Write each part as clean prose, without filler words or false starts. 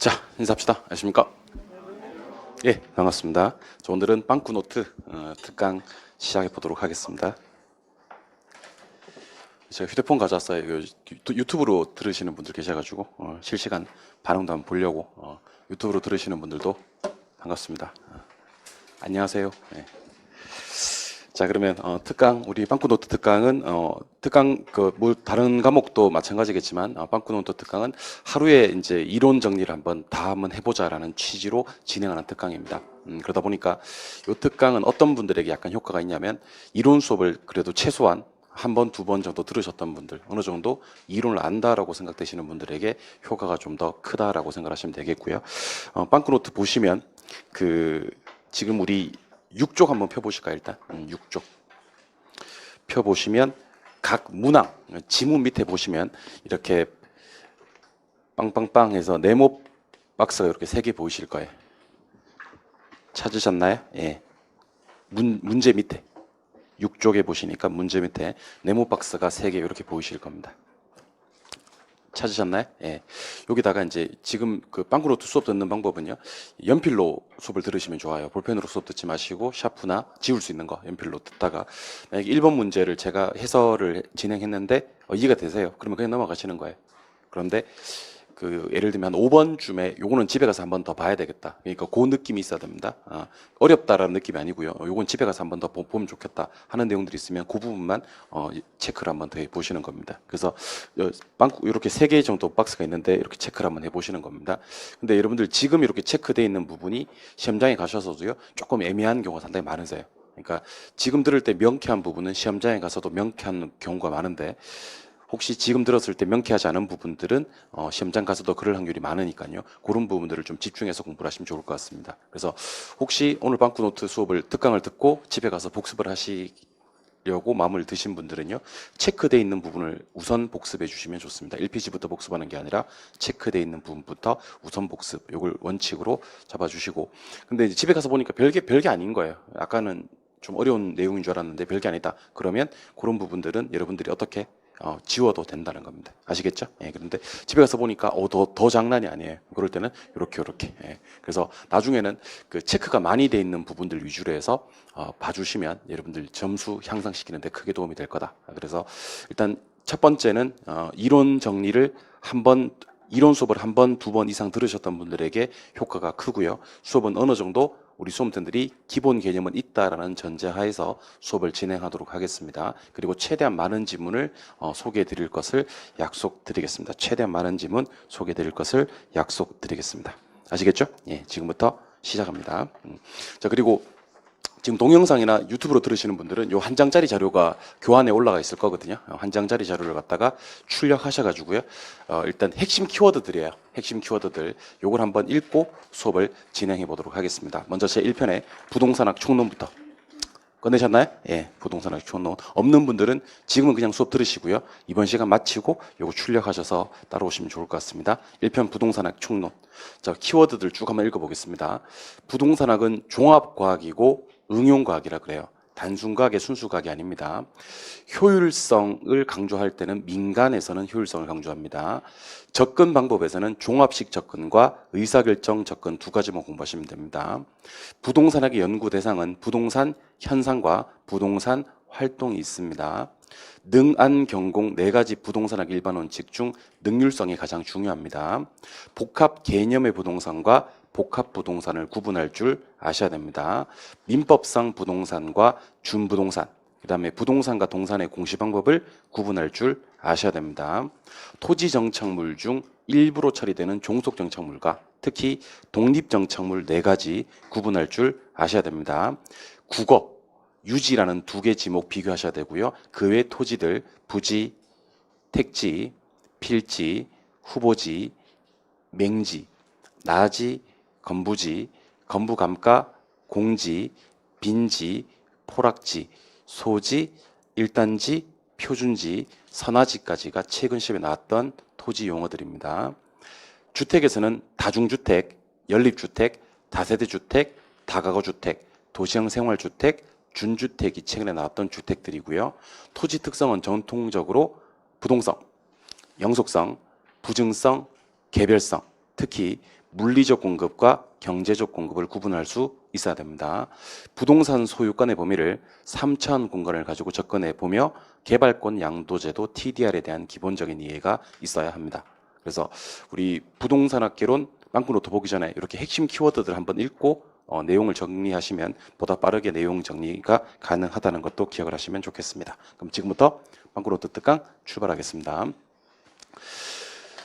자, 인사합시다. 안녕하십니까? 예, 반갑습니다. 자, 오늘은 빵꾸노트 특강 시작해 보도록 하겠습니다. 제가 휴대폰 가져왔어요. 유튜브로 들으시는 분들 계셔가지고 실시간 반응도 한번 보려고 유튜브로 들으시는 분들도 반갑습니다. 안녕하세요. 예. 자, 그러면 특강, 우리 빵꾸노트 특강은 특강 뭐 다른 과목도 마찬가지겠지만 빵꾸노트 특강은 하루에 이제 이론 정리를 한번 해보자라는 취지로 진행하는 특강입니다. 그러다 보니까 이 특강은 어떤 분들에게 약간 효과가 있냐면 이론 수업을 그래도 최소한 한 번, 두 번 정도 들으셨던 분들, 어느 정도 이론을 안다라고 생각되시는 분들에게 효과가 좀 더 크다라고 생각하시면 되겠고요. 빵꾸노트 보시면 지금 우리 6쪽 한번 펴보실까요? 일단 6쪽 펴보시면 각 문항 지문 밑에 보시면 이렇게 빵빵빵 해서 네모 박스가 이렇게 3개 보이실 거예요. 찾으셨나요? 예. 문제 밑에 6쪽에 보시니까 문제 밑에 네모 박스가 3개 이렇게 보이실 겁니다. 찾으셨나요? 예. 여기다가 이제 지금 그 빵꾸노트 수업 듣는 방법은요. 연필로 수업을 들으시면 좋아요. 볼펜으로 수업 듣지 마시고 샤프나 지울 수 있는 거 연필로 듣다가 만약에 1번 문제를 제가 해설을 진행했는데 이해가 되세요? 그러면 그냥 넘어가시는 거예요. 그런데 예를 들면 한 5번쯤에 요거는 집에 가서 한 번 더 봐야 되겠다. 그러니까 그 느낌이 있어야 됩니다. 어렵다라는 느낌이 아니고요. 요건 집에 가서 한 번 더 보면 좋겠다 하는 내용들이 있으면 그 부분만 체크를 한 번 더 해보시는 겁니다. 그래서 이렇게 3개 정도 박스가 있는데 이렇게 체크를 한번 해보시는 겁니다. 근데 여러분들 지금 이렇게 체크되어 있는 부분이 시험장에 가셔서도요 조금 애매한 경우가 상당히 많으세요. 그러니까 지금 들을 때 명쾌한 부분은 시험장에 가서도 명쾌한 경우가 많은데 혹시 지금 들었을 때 명쾌하지 않은 부분들은 시험장 가서도 그럴 확률이 많으니까요. 그런 부분들을 좀 집중해서 공부를 하시면 좋을 것 같습니다. 그래서 혹시 오늘 빵꾸노트 수업을 특강을 듣고 집에 가서 복습을 하시려고 마음을 드신 분들은요. 체크되어 있는 부분을 우선 복습해 주시면 좋습니다. 1페이지부터 복습하는 게 아니라 체크되어 있는 부분부터 우선 복습. 이걸 원칙으로 잡아주시고 근데 이제 집에 가서 보니까 별게 아닌 거예요. 아까는 좀 어려운 내용인 줄 알았는데 별게 아니다. 그러면 그런 부분들은 여러분들이 어떻게 지워도 된다는 겁니다. 아시겠죠? 예, 그런데 집에 가서 보니까 더 장난이 아니에요. 그럴 때는 이렇게. 예. 그래서 나중에는 그 체크가 많이 돼 있는 부분들 위주로 해서 봐주시면 여러분들 점수 향상시키는 데 크게 도움이 될 거다. 그래서 일단 첫 번째는 이론 정리를 이론 수업을 한 번, 두 번 이상 들으셨던 분들에게 효과가 크고요. 수업은 어느 정도 우리 수험생들이 기본 개념은 있다라는 전제하에서 수업을 진행하도록 하겠습니다. 그리고 최대한 많은 지문을 소개해 드릴 것을 약속드리겠습니다. 최대한 많은 지문 소개해 드릴 것을 약속드리겠습니다. 아시겠죠? 예, 지금부터 시작합니다. 자, 그리고 지금 동영상이나 유튜브로 들으시는 분들은 요 한 장짜리 자료가 교환에 올라가 있을 거거든요. 한 장짜리 자료를 갖다가 출력하셔가지고요. 일단 핵심 키워드들이에요. 핵심 키워드들 요걸 한번 읽고 수업을 진행해 보도록 하겠습니다. 먼저 제 1편의 부동산학 총론부터 꺼내셨나요? 예, 부동산학 총론. 없는 분들은 지금은 그냥 수업 들으시고요. 이번 시간 마치고 요거 출력하셔서 따라오시면 좋을 것 같습니다. 1편 부동산학 총론. 자, 키워드들 쭉 한번 읽어보겠습니다. 부동산학은 종합과학이고 응용과학이라 그래요. 단순과학의 순수과학이 아닙니다. 효율성을 강조할 때는 민간에서는 효율성을 강조합니다. 접근 방법에서는 종합식 접근과 의사결정 접근 두 가지만 공부하시면 됩니다. 부동산학의 연구 대상은 부동산 현상과 부동산 활동이 있습니다. 능안 경공 4가지 부동산학 일반 원칙 중 능률성이 가장 중요합니다. 복합 개념의 부동산과 복합 부동산을 구분할 줄 아셔야 됩니다. 민법상 부동산과 준부동산, 그 다음에 부동산과 동산의 공시 방법을 구분할 줄 아셔야 됩니다. 토지정착물 중 일부로 처리되는 종속정착물과 특히 독립정착물 4가지 구분할 줄 아셔야 됩니다. 국어, 유지라는 2개 지목 비교하셔야 되고요. 그 외 토지들, 부지, 택지, 필지, 후보지, 맹지, 나지, 건부지, 건부감가, 공지, 빈지, 포락지, 소지, 일단지, 표준지, 선화지까지가 최근 시험에 나왔던 토지 용어들입니다. 주택에서는 다중주택, 연립주택, 다세대주택, 다가구주택, 도시형 생활주택, 준주택이 최근에 나왔던 주택들이고요. 토지 특성은 전통적으로 부동성, 영속성, 부증성, 개별성, 특히 물리적 공급과 경제적 공급을 구분할 수 있어야 됩니다. 부동산 소유권의 범위를 3천 공간을 가지고 접근해 보며 개발권 양도제도 TDR에 대한 기본적인 이해가 있어야 합니다. 그래서 우리 부동산학개론 빵꾸노트 보기 전에 이렇게 핵심 키워드들 한번 읽고 내용을 정리하시면 보다 빠르게 내용 정리가 가능하다는 것도 기억을 하시면 좋겠습니다. 그럼 지금부터 빵꾸노트 특강 출발하겠습니다.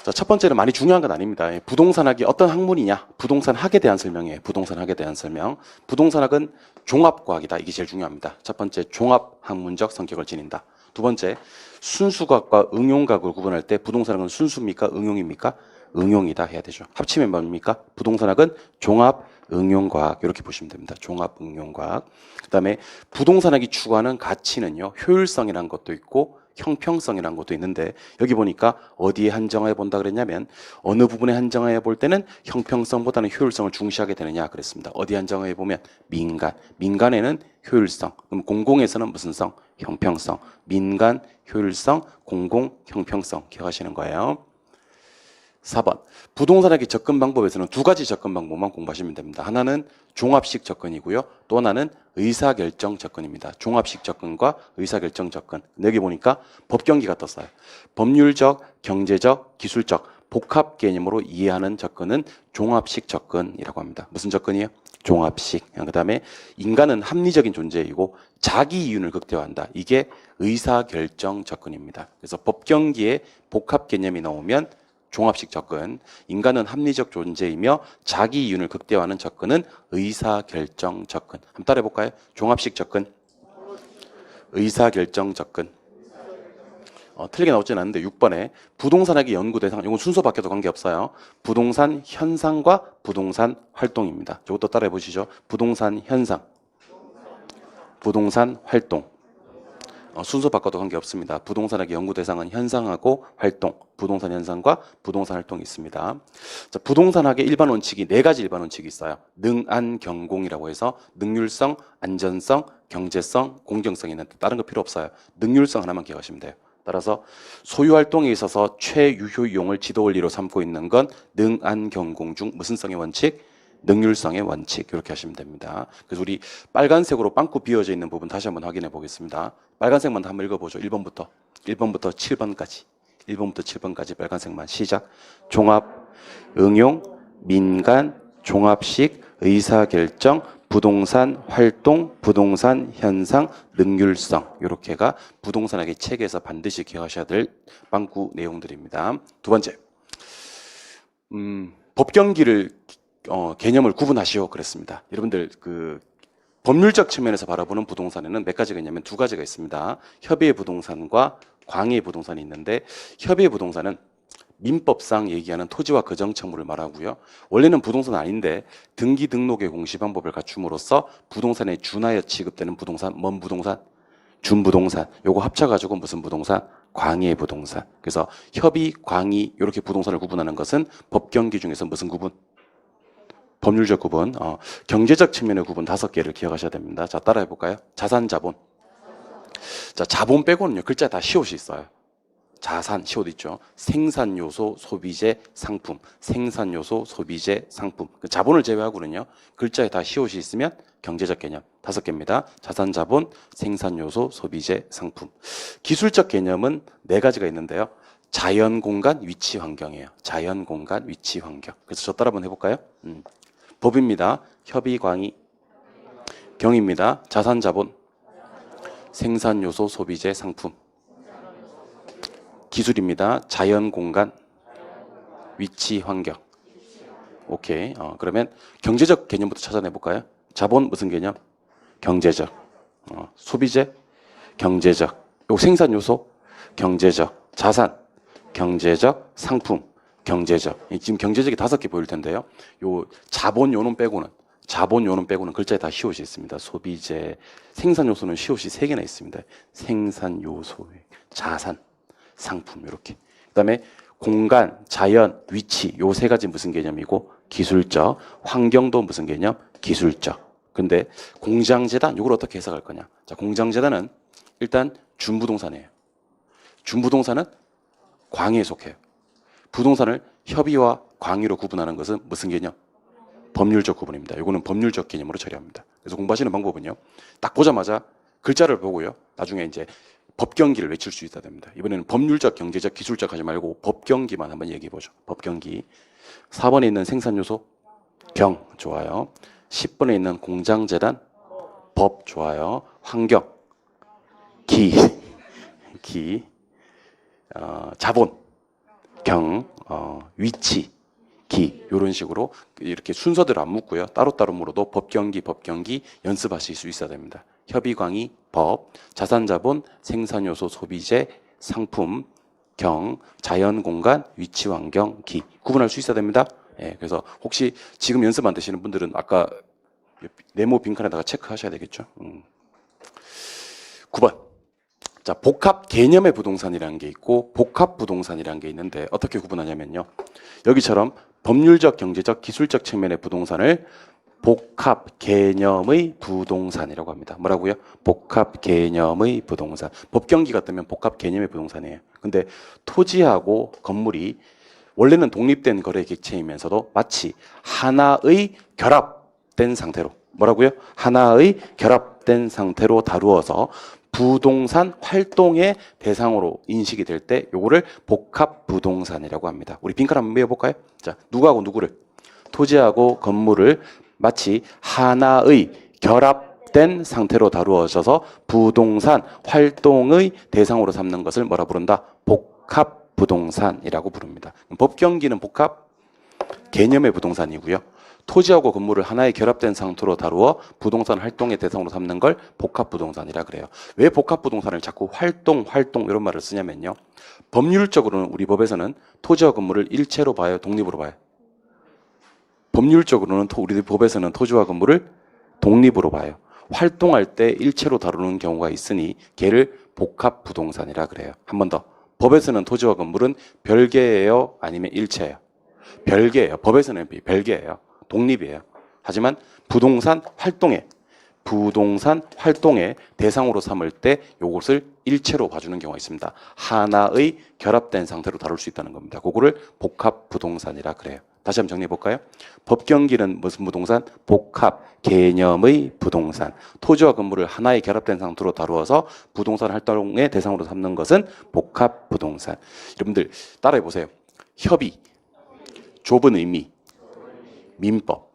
자, 첫 번째는 많이 중요한 건 아닙니다. 부동산학이 어떤 학문이냐? 부동산학에 대한 설명이에요. 부동산학에 대한 설명. 부동산학은 종합과학이다. 이게 제일 중요합니다. 첫 번째, 종합학문적 성격을 지닌다. 두 번째, 순수과학과 응용과학을 구분할 때 부동산학은 순수입니까? 응용입니까? 응용이다 해야 되죠. 합치면 뭡니까? 부동산학은 종합응용과학 이렇게 보시면 됩니다. 종합응용과학. 그다음에 부동산학이 추구하는 가치는요. 효율성이라는 것도 있고 형평성이라는 것도 있는데 여기 보니까 어디에 한정해 본다 그랬냐면 어느 부분에 한정해 볼 때는 형평성보다는 효율성을 중시하게 되느냐 그랬습니다. 어디 한정해 보면 민간. 민간에는 효율성. 그럼 공공에서는 무슨 성? 형평성. 민간, 효율성, 공공, 형평성 기억하시는 거예요. 4번. 부동산학의 접근 방법에서는 두 가지 접근 방법만 공부하시면 됩니다. 하나는 종합식 접근이고요. 또 하나는 의사결정 접근입니다. 종합식 접근과 의사결정 접근. 여기 보니까 법경기가 떴어요. 법률적, 경제적, 기술적 복합 개념으로 이해하는 접근은 종합식 접근이라고 합니다. 무슨 접근이에요? 종합식. 그 다음에 인간은 합리적인 존재이고 자기 이윤을 극대화한다. 이게 의사결정 접근입니다. 그래서 법경기에 복합 개념이 나오면 종합식 접근, 인간은 합리적 존재이며 자기 이윤을 극대화하는 접근은 의사결정 접근. 한번 따라해 볼까요? 종합식 접근, 의사결정 접근. 틀리게 나오진 않는데 6번에 부동산학의 연구 대상, 이건 순서 바뀌어도 관계없어요. 부동산 현상과 부동산 활동입니다. 이것도 따라해 보시죠. 부동산 현상, 부동산 활동. 순서 바꿔도 관계없습니다. 부동산학의 연구 대상은 현상하고 활동, 부동산 현상과 부동산 활동이 있습니다. 자, 부동산학의 일반 원칙이 네 가지 일반 원칙이 있어요. 능안경공이라고 해서 능률성, 안전성, 경제성, 공정성이 있는데 다른 거 필요 없어요. 능률성 하나만 기억하시면 돼요. 따라서 소유 활동에 있어서 최유효 이용을 지도 원리로 삼고 있는 건 능안경공 중 무슨 성의 원칙? 능률성의 원칙 이렇게 하시면 됩니다. 그래서 우리 빨간색으로 빵꾸 비어져 있는 부분 다시 한번 확인해 보겠습니다. 빨간색만 한번 읽어보죠. 1번부터 7번까지 1번부터 7번까지 빨간색만 시작. 종합, 응용, 민간, 종합식, 의사결정, 부동산 활동, 부동산 현상, 능률성 이렇게가 부동산학의 책에서 반드시 기억하셔야 될 빵꾸 내용들입니다. 두 번째, 법경기를 개념을 구분하시오 그랬습니다. 여러분들 그 법률적 측면에서 바라보는 부동산에는 몇 가지가 있냐면 두 가지가 있습니다. 협의의 부동산과 광의의 부동산이 있는데 협의의 부동산은 민법상 얘기하는 토지와 거정청물을 말하고요. 원래는 부동산 아닌데 등기 등록의 공시 방법을 갖춤으로써 부동산에 준하여 취급되는 부동산, 뭔 부동산? 준부동산. 요거 합쳐가지고 무슨 부동산? 광의의 부동산. 그래서 협의, 광의 이렇게 부동산을 구분하는 것은 법경기 중에서 무슨 구분? 법률적 구분, 경제적 측면의 구분 5개를 기억하셔야 됩니다. 자, 따라해 볼까요? 자산, 자본. 자, 자본 빼고는요, 글자 다 시옷이 있어요. 자산, 시옷 있죠. 생산 요소, 소비재, 상품. 생산 요소, 소비재, 상품. 그 자본을 제외하고는요, 글자에 다 시옷이 있으면 경제적 개념 5개입니다. 자산, 자본, 생산 요소, 소비재, 상품. 기술적 개념은 4가지가 있는데요. 자연 공간, 위치 환경이에요. 자연 공간, 위치 환경. 그래서 저 따라 한번 해볼까요? 법입니다. 협의, 광의. 경입니다. 자산, 자본. 생산 요소, 소비재, 상품. 기술입니다. 자연 공간, 위치 환경. 오케이. 그러면 경제적 개념부터 찾아내 볼까요? 자본 무슨 개념? 경제적. 소비재, 경제적. 요 생산 요소, 경제적. 자산, 경제적. 상품, 경제적. 지금 경제적이 5개 보일 텐데요. 요 자본 요놈 빼고는 글자에 다 시옷이 있습니다. 소비재, 생산 요소는 시옷이 3개나 있습니다. 생산 요소, 자산, 상품 이렇게. 그다음에 공간, 자연, 위치 요 3가지 무슨 개념이고 기술적, 환경도 무슨 개념? 기술적. 근데 공장재단 이걸 어떻게 해석할 거냐? 자, 공장재단은 일단 준부동산이에요. 준부동산은 광의에 속해요. 부동산을 협의와 광의로 구분하는 것은 무슨 개념? 법률적 구분입니다. 이거는 법률적 개념으로 처리합니다. 그래서 공부하시는 방법은요. 딱 보자마자 글자를 보고요. 나중에 이제 법경기를 외칠 수 있어야 됩니다. 이번에는 법률적, 경제적, 기술적 하지 말고 법경기만 한번 얘기해 보죠. 법경기. 4번에 있는 생산요소 경 좋아요. 10번에 있는 공장재단 법 좋아요. 환경 기 자본 경 위치 기 이런 식으로 이렇게 순서대로 안 묻고요. 따로따로 물어도 법경기 연습하실 수 있어야 됩니다. 협의광의 법, 자산자본, 생산요소, 소비재, 상품, 경, 자연공간, 위치환경, 기 구분할 수 있어야 됩니다. 예, 그래서 혹시 지금 연습 안 되시는 분들은 아까 네모 빈칸에다가 체크하셔야 되겠죠. 9번. 자, 복합 개념의 부동산이라는 게 있고 복합 부동산이라는 게 있는데 어떻게 구분하냐면요. 여기처럼 법률적, 경제적, 기술적 측면의 부동산을 복합 개념의 부동산이라고 합니다. 뭐라고요? 복합 개념의 부동산. 법경기가 뜨면 복합 개념의 부동산이에요. 근데 토지하고 건물이 원래는 독립된 거래 객체이면서도 마치 하나의 결합된 상태로 뭐라고요? 하나의 결합된 상태로 다루어서 부동산 활동의 대상으로 인식이 될 때 요거를 복합 부동산이라고 합니다. 우리 빈칸 한번 외워볼까요? 자, 누구하고 누구를? 토지하고 건물을 마치 하나의 결합된 상태로 다루어져서 부동산 활동의 대상으로 삼는 것을 뭐라 부른다? 복합 부동산이라고 부릅니다. 법경기는 복합 개념의 부동산이고요. 토지하고 건물을 하나의 결합된 상태로 다루어 부동산 활동의 대상으로 삼는 걸 복합부동산이라 그래요. 왜 복합부동산을 자꾸 활동 이런 말을 쓰냐면요. 법률적으로는 우리 법에서는 토지와 건물을 일체로 봐요, 독립으로 봐요. 법률적으로는 우리 법에서는 토지와 건물을 독립으로 봐요. 활동할 때 일체로 다루는 경우가 있으니 걔를 복합부동산이라 그래요. 한 번 더. 법에서는 토지와 건물은 별개예요, 아니면 일체예요? 별개예요. 법에서는 별개예요. 독립이에요. 하지만 부동산 활동의 대상으로 삼을 때 이것을 일체로 봐주는 경우가 있습니다. 하나의 결합된 상태로 다룰 수 있다는 겁니다. 그거를 복합 부동산이라 그래요. 다시 한번 정리해 볼까요? 법경기는 무슨 부동산? 복합 개념의 부동산. 토지와 건물을 하나의 결합된 상태로 다루어서 부동산 활동의 대상으로 삼는 것은 복합 부동산. 여러분들 따라해 보세요. 협의, 좁은 의미, 민법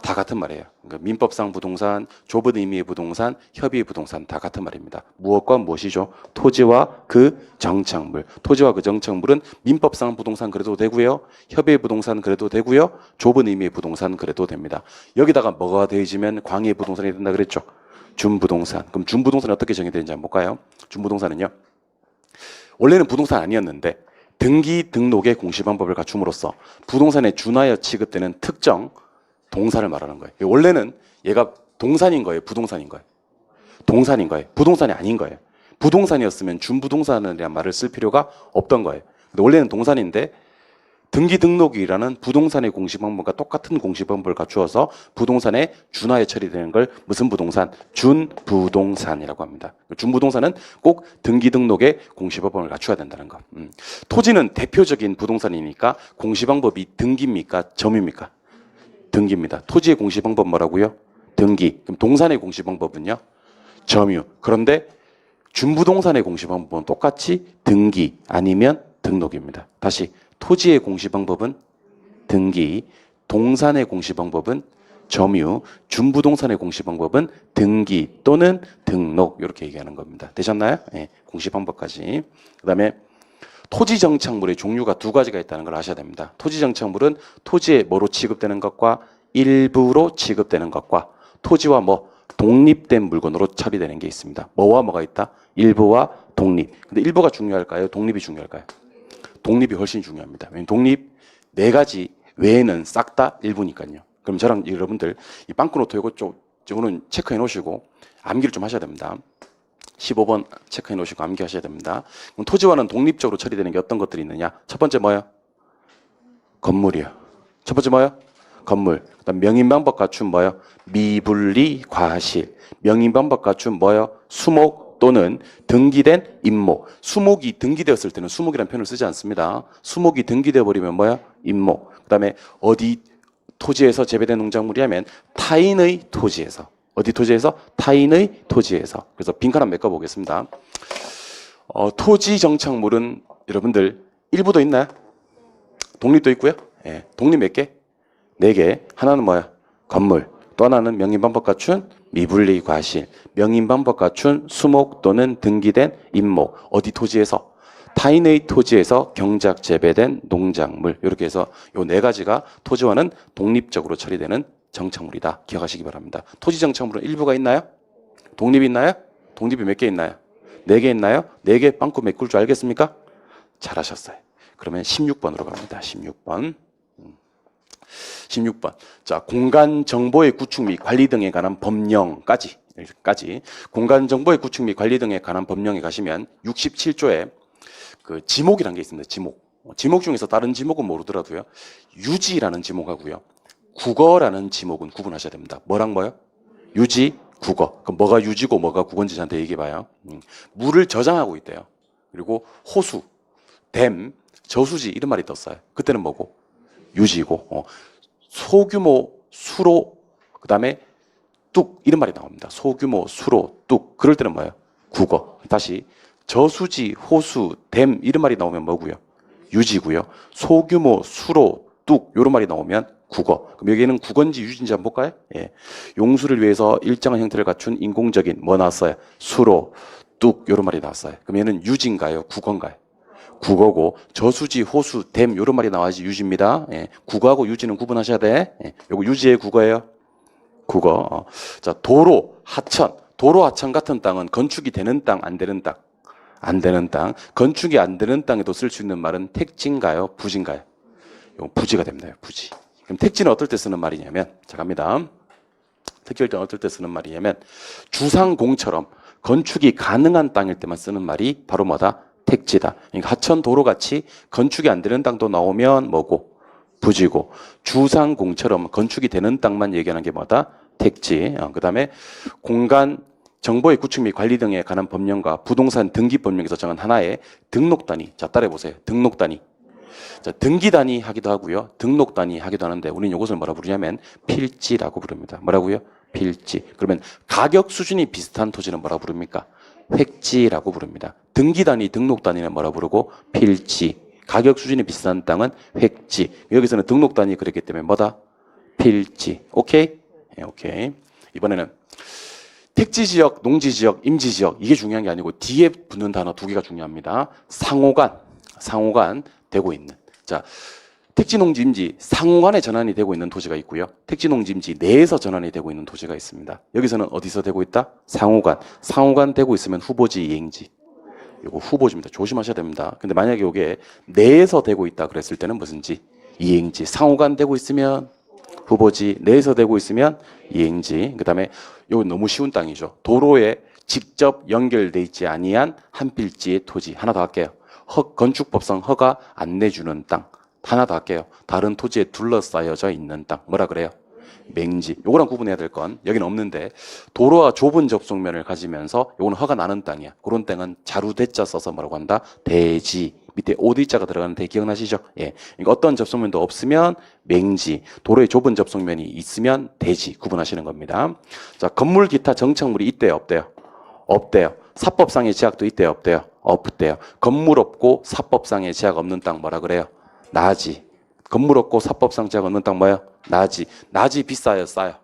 다 같은 말이에요. 그러니까 민법상 부동산, 좁은 의미의 부동산, 협의의 부동산 다 같은 말입니다. 무엇과 무엇이죠? 토지와 그 정착물. 토지와 그 정착물은 민법상 부동산 그래도 되고요. 협의의 부동산 그래도 되고요. 좁은 의미의 부동산 그래도 됩니다. 여기다가 뭐가 더해지면 광의의 부동산이 된다 그랬죠? 준부동산. 그럼 준부동산이 어떻게 정의되는지 한번 볼까요? 준부동산은요. 원래는 부동산 아니었는데 등기 등록의 공시방법을 갖춤으로써 부동산에 준하여 취급되는 특정 동사를 말하는 거예요. 원래는 얘가 동산인 거예요, 부동산인 거예요? 동산인 거예요. 부동산이 아닌 거예요. 부동산이었으면 준부동산이라는 말을 쓸 필요가 없던 거예요. 근데 원래는 동산인데 등기 등록이라는 부동산의 공시방법과 똑같은 공시방법을 갖추어서 부동산에 준하에 처리되는 걸 무슨 부동산? 준부동산이라고 합니다. 준부동산은 꼭 등기 등록의 공시방법을 갖춰야 된다는 거. 토지는 대표적인 부동산이니까 공시방법이 등기입니까? 점입니까? 등기입니다. 토지의 공시방법 뭐라고요? 등기. 그럼 동산의 공시방법은요? 점유. 그런데 준부동산의 공시방법은 똑같이 등기 아니면 등록입니다. 다시 토지의 공시방법은 등기, 동산의 공시방법은 점유, 준부동산의 공시방법은 등기 또는 등록 이렇게 얘기하는 겁니다. 되셨나요? 네, 공시방법까지. 그 다음에 토지정착물의 종류가 두 가지가 있다는 걸 아셔야 됩니다. 토지정착물은 토지에 뭐로 취급되는 것과 일부로 취급되는 것과 토지와 독립된 물건으로 처리되는 게 있습니다. 뭐와 뭐가 있다? 일부와 독립. 근데 일부가 중요할까요? 독립이 중요할까요? 독립이 훨씬 중요합니다. 왜냐하면 독립 네 가지 외에는 싹 다 일부니까요. 그럼 저랑 여러분들 이 빵꾸노트 이거는 체크해 놓으시고 암기를 좀 하셔야 됩니다. 15번 체크해 놓으시고 암기하셔야 됩니다. 그럼 토지와는 독립적으로 처리되는 게 어떤 것들이 있느냐? 첫 번째 뭐예요? 건물이요. 첫 번째 뭐예요? 건물. 그다음 명인방법 갖춘 뭐예요? 미분리 과실. 명인방법 갖춘 뭐예요? 수목 또는 등기된 임모. 수목이 등기되었을 때는 수목이라는 표현을 쓰지 않습니다. 수목이 등기되어 버리면 뭐야? 임모. 그다음에 어디 토지에서 재배된 농작물이냐면 타인의 토지에서. 어디 토지에서? 타인의 토지에서. 그래서 빈칸 한번 메꿔 보겠습니다. 토지 정착물은 여러분들 일부도 있나요? 독립도 있고요. 예, 독립 몇 개? 4개. 하나는 뭐야? 건물. 또 하나는 명인방법 갖춘 미분리 과실. 명인방법 갖춘 수목 또는 등기된 임목. 어디 토지에서? 타인의 토지에서 경작 재배된 농작물. 이렇게 해서 요 4가지가 토지와는 독립적으로 처리되는 정착물이다. 기억하시기 바랍니다. 토지 정착물은 일부가 있나요? 독립이 있나요? 독립이 몇 개 있나요? 4개 있나요? 4개 빵꾸 메꿀 줄 알겠습니까? 잘하셨어요. 그러면 16번으로 갑니다. 16번. 16번. 자, 공간 정보의 구축 및 관리 등에 관한 법령까지. 공간 정보의 구축 및 관리 등에 관한 법령에 가시면 67조에 그 지목이라는 게 있습니다. 지목. 지목 중에서 다른 지목은 모르더라도요. 유지라는 지목하고요. 국어라는 지목은 구분하셔야 됩니다. 뭐랑 뭐요? 유지, 국어. 그럼 뭐가 유지고 뭐가 국어인지 저한테 얘기해 봐요. 물을 저장하고 있대요. 그리고 호수, 댐, 저수지 이런 말이 떴어요. 그때는 뭐고? 유지고. 소규모 수로 그다음에 뚝 이런 말이 나옵니다. 소규모 수로 뚝 그럴 때는 뭐예요? 국어. 다시 저수지, 호수, 댐 이런 말이 나오면 뭐고요? 유지고요. 소규모 수로 뚝 이런 말이 나오면 국어. 그럼 여기는 국어인지 유지인지 한번 볼까요? 예. 용수를 위해서 일정한 형태를 갖춘 인공적인 뭐 나왔어요? 수로 뚝 이런 말이 나왔어요. 그럼 얘는 유지인가요? 국어인가요? 국어고 저수지, 호수, 댐 이런 말이 나와야지 유지입니다. 예. 국어하고 유지는 구분하셔야 돼. 예. 요거 유지의 국어예요. 국어. 자, 도로, 하천. 도로, 하천 같은 땅은 건축이 되는 땅, 안 되는 땅? 안 되는 땅. 건축이 안 되는 땅에도 쓸 수 있는 말은 택지인가요? 부지인가요? 요거 부지가 됩니다. 부지. 그럼 택지는 어떨 때 쓰는 말이냐면, 자, 갑니다. 택지는 어떨 때 쓰는 말이냐면, 주상공처럼 건축이 가능한 땅일 때만 쓰는 말이 바로 뭐다? 택지다. 그러니까 하천 도로 같이 건축이 안 되는 땅도 나오면 뭐고? 부지고. 주상공처럼 건축이 되는 땅만 얘기하는 게 뭐다? 택지. 그 다음에 공간 정보의 구축 및 관리 등에 관한 법령과 부동산 등기 법령에서 정한 하나의 등록 단위. 자, 따라해 보세요. 등록 단위. 자, 등기 단위 하기도 하고요. 등록 단위 하기도 하는데 우리는 이것을 뭐라 부르냐면 필지라고 부릅니다. 뭐라고요? 필지. 그러면 가격 수준이 비슷한 토지는 뭐라 부릅니까? 획지라고 부릅니다. 등기 단위, 등록 단위는 뭐라 부르고? 필지. 가격 수준이 비슷한 땅은 획지. 여기서는 등록 단위 그랬기 때문에 뭐다? 필지. 오케이? 네, 오케이. 이번에는 택지 지역, 농지 지역, 임지 지역 이게 중요한 게 아니고 뒤에 붙는 단어 2개가 중요합니다. 상호간 되고 있는. 자, 택지, 농지, 임지 상호간에 전환이 되고 있는 토지가 있고요. 택지, 농지, 임지 내에서 전환이 되고 있는 토지가 있습니다. 여기서는 어디서 되고 있다? 상호간 되고 있으면 후보지, 이행지. 이거 후보지입니다. 조심하셔야 됩니다. 근데 만약에 이게 내에서 되고 있다 그랬을 때는 무슨지? 이행지. 상호간 되고 있으면 후보지, 내에서 되고 있으면 이행지. 그다음에 이거 너무 쉬운 땅이죠. 도로에 직접 연결돼 있지 아니한 한 필지의 토지. 하나 더 할게요. 건축법상 허가 안 내주는 땅. 하나 더 할게요. 다른 토지에 둘러싸여져 있는 땅. 뭐라 그래요? 맹지. 요거랑 구분해야 될 건 여기는 없는데 도로와 좁은 접속면을 가지면서 요거는 허가 나는 땅이야. 그런 땅은 자루대자 써서 뭐라고 한다? 대지. 밑에 오디자가 들어가는데 기억나시죠? 예. 그러니까 어떤 접속면도 없으면 맹지, 도로에 좁은 접속면이 있으면 대지 구분하시는 겁니다. 자, 건물 기타 정착물이 있대요, 없대요? 없대요. 사법상의 제약도 있대요, 없대요? 없대요. 건물 없고 사법상의 제약 없는 땅 뭐라 그래요? 나지. 건물 없고 사법상 제약 없는 땅 뭐예요? 나지. 나지 비싸요, 싸요?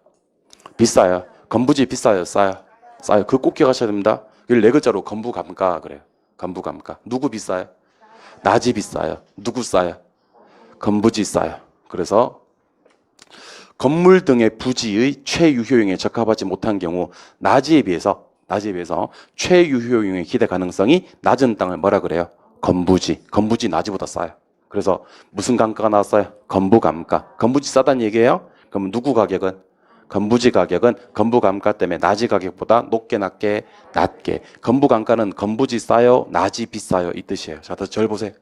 비싸요. 건부지 비싸요, 싸요? 싸요. 그거 꼭 기억하셔야 됩니다. 이걸 네 글자로 건부감가 그래요. 건부감가. 누구 비싸요? 나지 비싸요. 누구 싸요? 건부지 싸요. 그래서 건물 등의 부지의 최유효용에 적합하지 못한 경우 나지에 비해서 최유효용의 기대 가능성이 낮은 땅을 뭐라 그래요? 건부지. 건부지 나지보다 싸요. 그래서 무슨 감가가 나왔어요? 건부감가. 건부지 싸다는 얘기예요? 그럼 누구 가격은? 건부지 가격은 건부감가 때문에 나지 가격보다 높게 낮게 낮게. 건부감가는 건부지 싸요? 나지 비싸요? 이 뜻이에요. 자, 다시 절 보세요.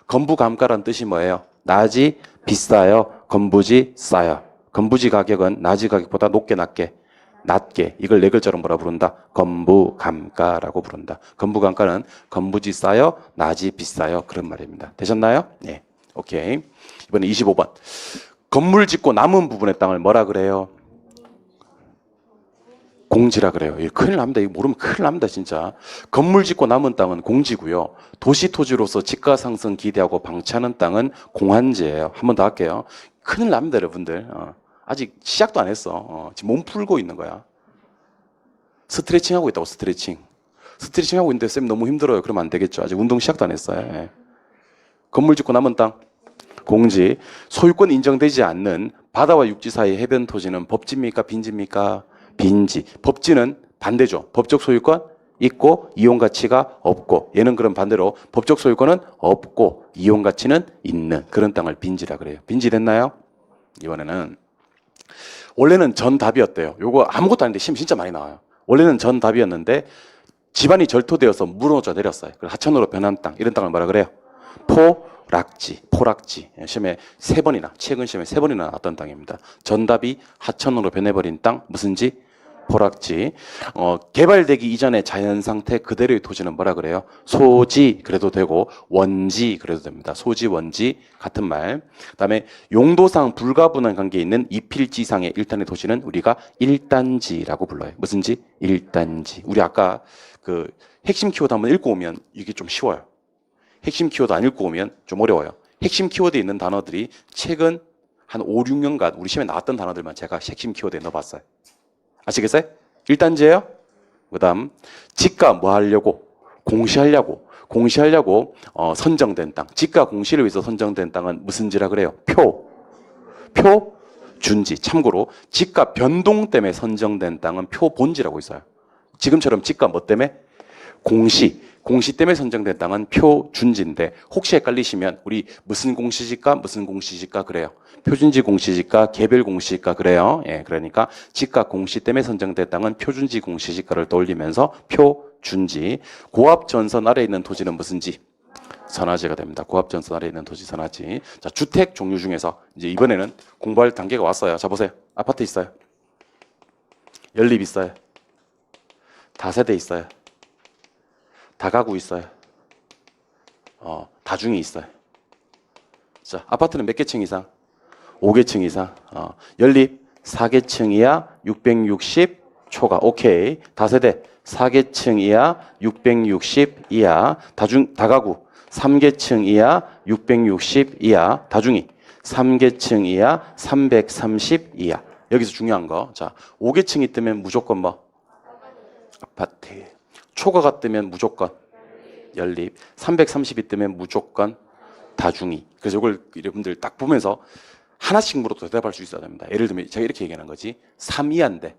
건부감가란 뜻이 뭐예요? 나지 비싸요? 건부지 싸요? 건부지 가격은 나지 가격보다 높게 낮게 낮게. 이걸 네 글자로 뭐라 부른다? 건부감가라고 부른다. 건부감가는 건부지 싸요, 낮이 비싸요. 그런 말입니다. 되셨나요? 네. 오케이. 이번에 25번. 건물 짓고 남은 부분의 땅을 뭐라 그래요? 공지라 그래요. 이거 큰일 납니다. 이거 모르면 큰일 납니다, 진짜. 건물 짓고 남은 땅은 공지고요. 도시 토지로서 집가 상승 기대하고 방치하는 땅은 공한지예요. 한 번 더 할게요. 큰일 납니다, 여러분들. 아직 시작도 안 했어. 지금 몸 풀고 있는 거야. 스트레칭 하고 있다고, 스트레칭. 스트레칭 하고 있는데 쌤 너무 힘들어요. 그러면 안 되겠죠. 아직 운동 시작도 안 했어요. 예. 건물 짓고 남은 땅, 공지. 소유권 인정되지 않는 바다와 육지 사이 해변 토지는 법지입니까? 빈지입니까? 빈지. 법지는 반대죠. 법적 소유권 있고 이용 가치가 없고, 얘는 그럼 반대로 법적 소유권은 없고 이용 가치는 있는 그런 땅을 빈지라 그래요. 빈지 됐나요? 이번에는 원래는 전답이었대요. 요거 아무것도 아닌데 시험 진짜 많이 나와요. 원래는 전답이었는데 집안이 절토되어서 무너져 내렸어요. 그래서 하천으로 변한 땅, 이런 땅을 뭐라 그래요? 포락지, 포락지. 시험에 세 번이나, 최근 시험에 세 번이나 나왔던 땅입니다. 전답이 하천으로 변해버린 땅, 무슨지? 포락지. 개발되기 이전의 자연 상태 그대로의 토지는 뭐라 그래요? 소지 그래도 되고 원지 그래도 됩니다. 소지, 원지 같은 말. 그다음에 용도상 불가분한 관계에 있는 이필지상의 일단의 도시는 우리가 일단지라고 불러요. 무슨지? 일단지. 우리 아까 그 핵심 키워드 한번 읽고 오면 이게 좀 쉬워요. 핵심 키워드 안 읽고 오면 좀 어려워요. 핵심 키워드에 있는 단어들이 최근 한 5, 6년간 우리 시험에 나왔던 단어들만 제가 핵심 키워드에 넣어봤어요. 아시겠어요? 일단지예요. 그다음 지가 뭐 하려고? 공시하려고. 공시하려고 선정된 땅. 지가 공시를 위해서 선정된 땅은 무슨 지라 그래요? 표준지. 참고로 지가 변동 때문에 선정된 땅은 표본지라고 있어요. 지금처럼 지가 뭐 때문에? 공시 때문에 선정된 땅은 표준지인데, 혹시 헷갈리시면 우리 무슨 공시지가 무슨 공시지가 그래요. 표준지 공시지가 개별 공시지가 그래요. 예, 그러니까 지가 공시 때문에 선정된 땅은 표준지 공시지가를 떠올리면서 표준지. 고압전선 아래에 있는 토지는 무슨지? 선화지가 됩니다. 고압전선 아래에 있는 토지 선화지. 자, 주택 종류 중에서 이제 이번에는 공부할 단계가 왔어요. 자, 보세요. 아파트 있어요. 연립 있어요. 다세대 있어요. 다가구 있어요. 다중이 있어요. 자, 아파트는 몇 개층 이상? 5개층 이상. 연립 4개층 이하 660 초과. 오케이. 다세대 4개층 이하 660 이하. 다가구 3개층 이하 660 이하. 다중이 3개층 이하 330 이하. 여기서 중요한 거. 자, 5개층이 뜨면 무조건 뭐? 아파트. 초과가 뜨면 무조건 연립, 330이 뜨면 무조건 다중이. 그래서 이걸 여러분들 딱 보면서 하나씩 물어도 대답할 수 있어야 됩니다. 예를 들면 제가 이렇게 얘기하는 거지. 3 이하인데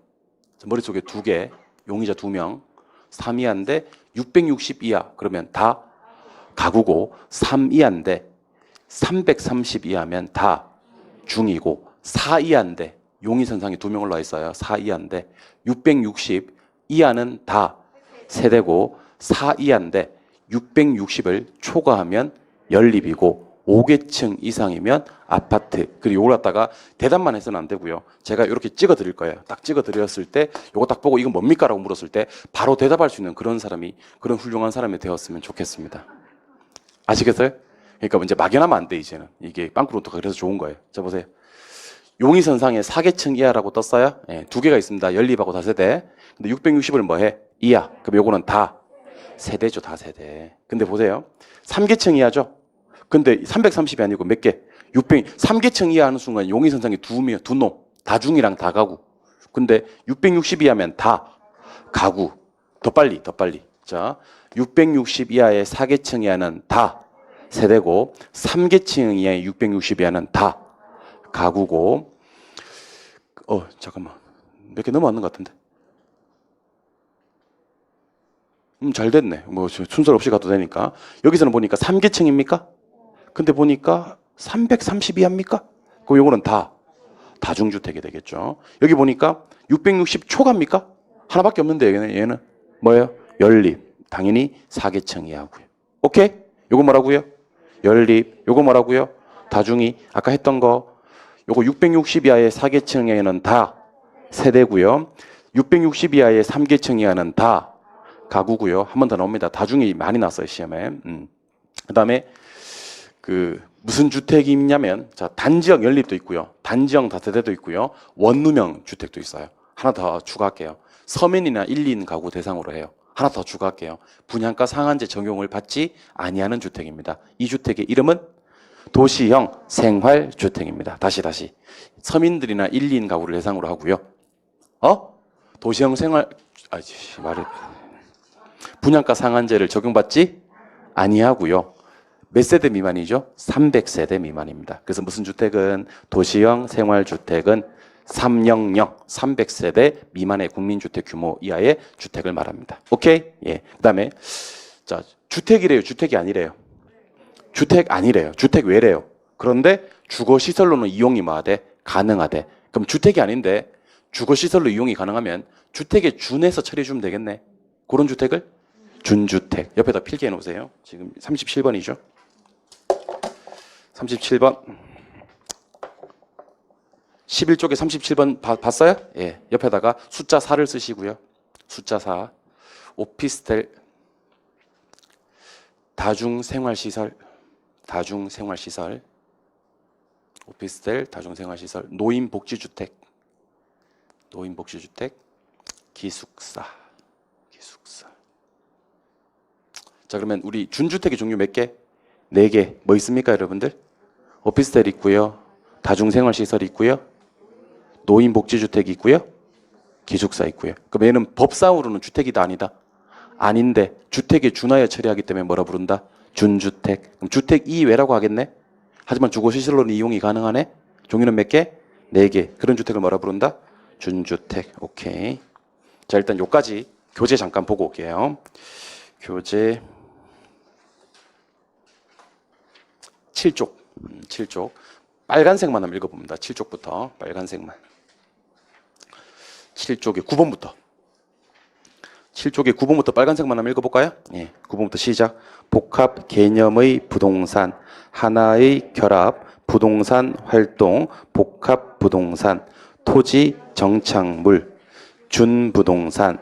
머릿속에 2개, 용의자 2명, 3 이하인데 660 이하 그러면 다 가구고, 3 이하인데 330 이하면 다 중이고, 4 이하인데 용의선상에 2명 올라와 있어요. 4 이하인데 660 이하는 다 세대고, 4 이하인데 660을 초과하면 연립이고, 5개층 이상이면 아파트. 그리고 이걸 갖다가 대답만 해서는 안 되고요. 제가 이렇게 찍어 드릴 거예요. 딱 찍어 드렸을 때 이거 딱 보고 이건 뭡니까? 라고 물었을 때 바로 대답할 수 있는 그런 사람이, 그런 훌륭한 사람이 되었으면 좋겠습니다. 아시겠어요? 그러니까 이제 막연하면 안 돼, 이제는. 이게 빵꾸로트가 그래서 좋은 거예요. 자, 보세요. 용의선상에 4개층 이하라고 떴어요. 예, 2개가 있습니다. 연립하고 다세대. 근데 660을 뭐 해? 이하. 그럼 요거는 다 세대죠, 다 세대. 근데 보세요. 3계층 이하죠? 근데 330이 아니고 몇 개? 3계층 이하 하는 순간 용의선상에 두 놈. 다중이랑 다가구. 근데 660 이하면 다 가구. 더 빨리. 자, 660 이하의 4계층 이하는 다 세대고, 3계층 이하의 660 이하는 다 가구고. 잠깐만. 몇 개 넘어왔는 것 같은데. 잘 됐네. 뭐 순서 없이 가도 되니까. 여기서는 보니까 3계층입니까? 근데 보니까 330 이하입니까? 그럼 요거는 다 다중주택이 되겠죠. 여기 보니까 660 초과입니까? 하나밖에 없는데 얘는 뭐예요? 연립. 당연히 4계층 이하고요. 오케이? 요거 뭐라고요? 연립. 요거 뭐라고요? 다중이. 아까 했던 거. 요거 660 이하의 4계층에는 다 세대고요. 660 이하의 3계층 이하는 다 가구고요. 한 번 더 나옵니다. 다중이 많이 났어요, 시험에. 그다음에 그 무슨 주택이 있냐면 자, 단지형 연립도 있고요. 단지형 다세대도 있고요. 원룸형 주택도 있어요. 하나 더 추가할게요. 서민이나 1, 2인 가구 대상으로 해요. 하나 더 추가할게요. 분양가 상한제 적용을 받지 아니하는 주택입니다. 이 주택의 이름은 도시형 생활주택입니다. 다시. 서민들이나 1, 2인 가구를 대상으로 하고요. 도시형 생활, 분양가 상한제를 적용받지 아니하고요. 몇 세대 미만이죠? 300세대 미만입니다. 그래서 무슨 주택은 도시형 생활주택은 300세대 미만의 국민주택 규모 이하의 주택을 말합니다. 오케이? 예. 그다음에 자, 주택이래요. 주택이 아니래요. 주택 아니래요. 주택 외래요. 그런데 주거 시설로는 이용이 뭐하대? 가능하대. 그럼 주택이 아닌데 주거 시설로 이용이 가능하면 주택에 준해서 처리해 주면 되겠네. 그런 주택을 준주택. 옆에다 필기해 놓으세요. 지금 37번이죠. 37번. 11쪽에 37번 봤어요? 예. 옆에다가 숫자 4를 쓰시고요. 숫자 4. 오피스텔, 다중생활시설, 오피스텔, 다중생활시설, 노인복지주택, 기숙사. 자, 그러면 우리 준주택의 종류 몇 개? 4개. 뭐 있습니까, 여러분들? 오피스텔 있고요. 다중생활시설 있고요. 노인복지주택이 있고요. 기숙사 있고요. 그럼 얘는 법상으로는 주택이다 아니다? 아닌데 주택에 준하여 처리하기 때문에 뭐라 부른다? 준주택. 그럼 주택 이외라고 하겠네? 하지만 주거시설로는 이용이 가능하네? 종류는 몇 개? 4개. 그런 주택을 뭐라 부른다? 준주택. 오케이. 자, 일단 요까지 교재 잠깐 보고 올게요. 교재 7쪽. 빨간색만 한번 읽어봅니다. 7쪽부터 빨간색만. 7쪽에 9번부터. 7쪽에 9번부터 빨간색만 한번 읽어볼까요? 예, 9번부터 시작. 복합 개념의 부동산, 하나의 결합, 부동산 활동, 복합 부동산, 토지 정착물, 준부동산,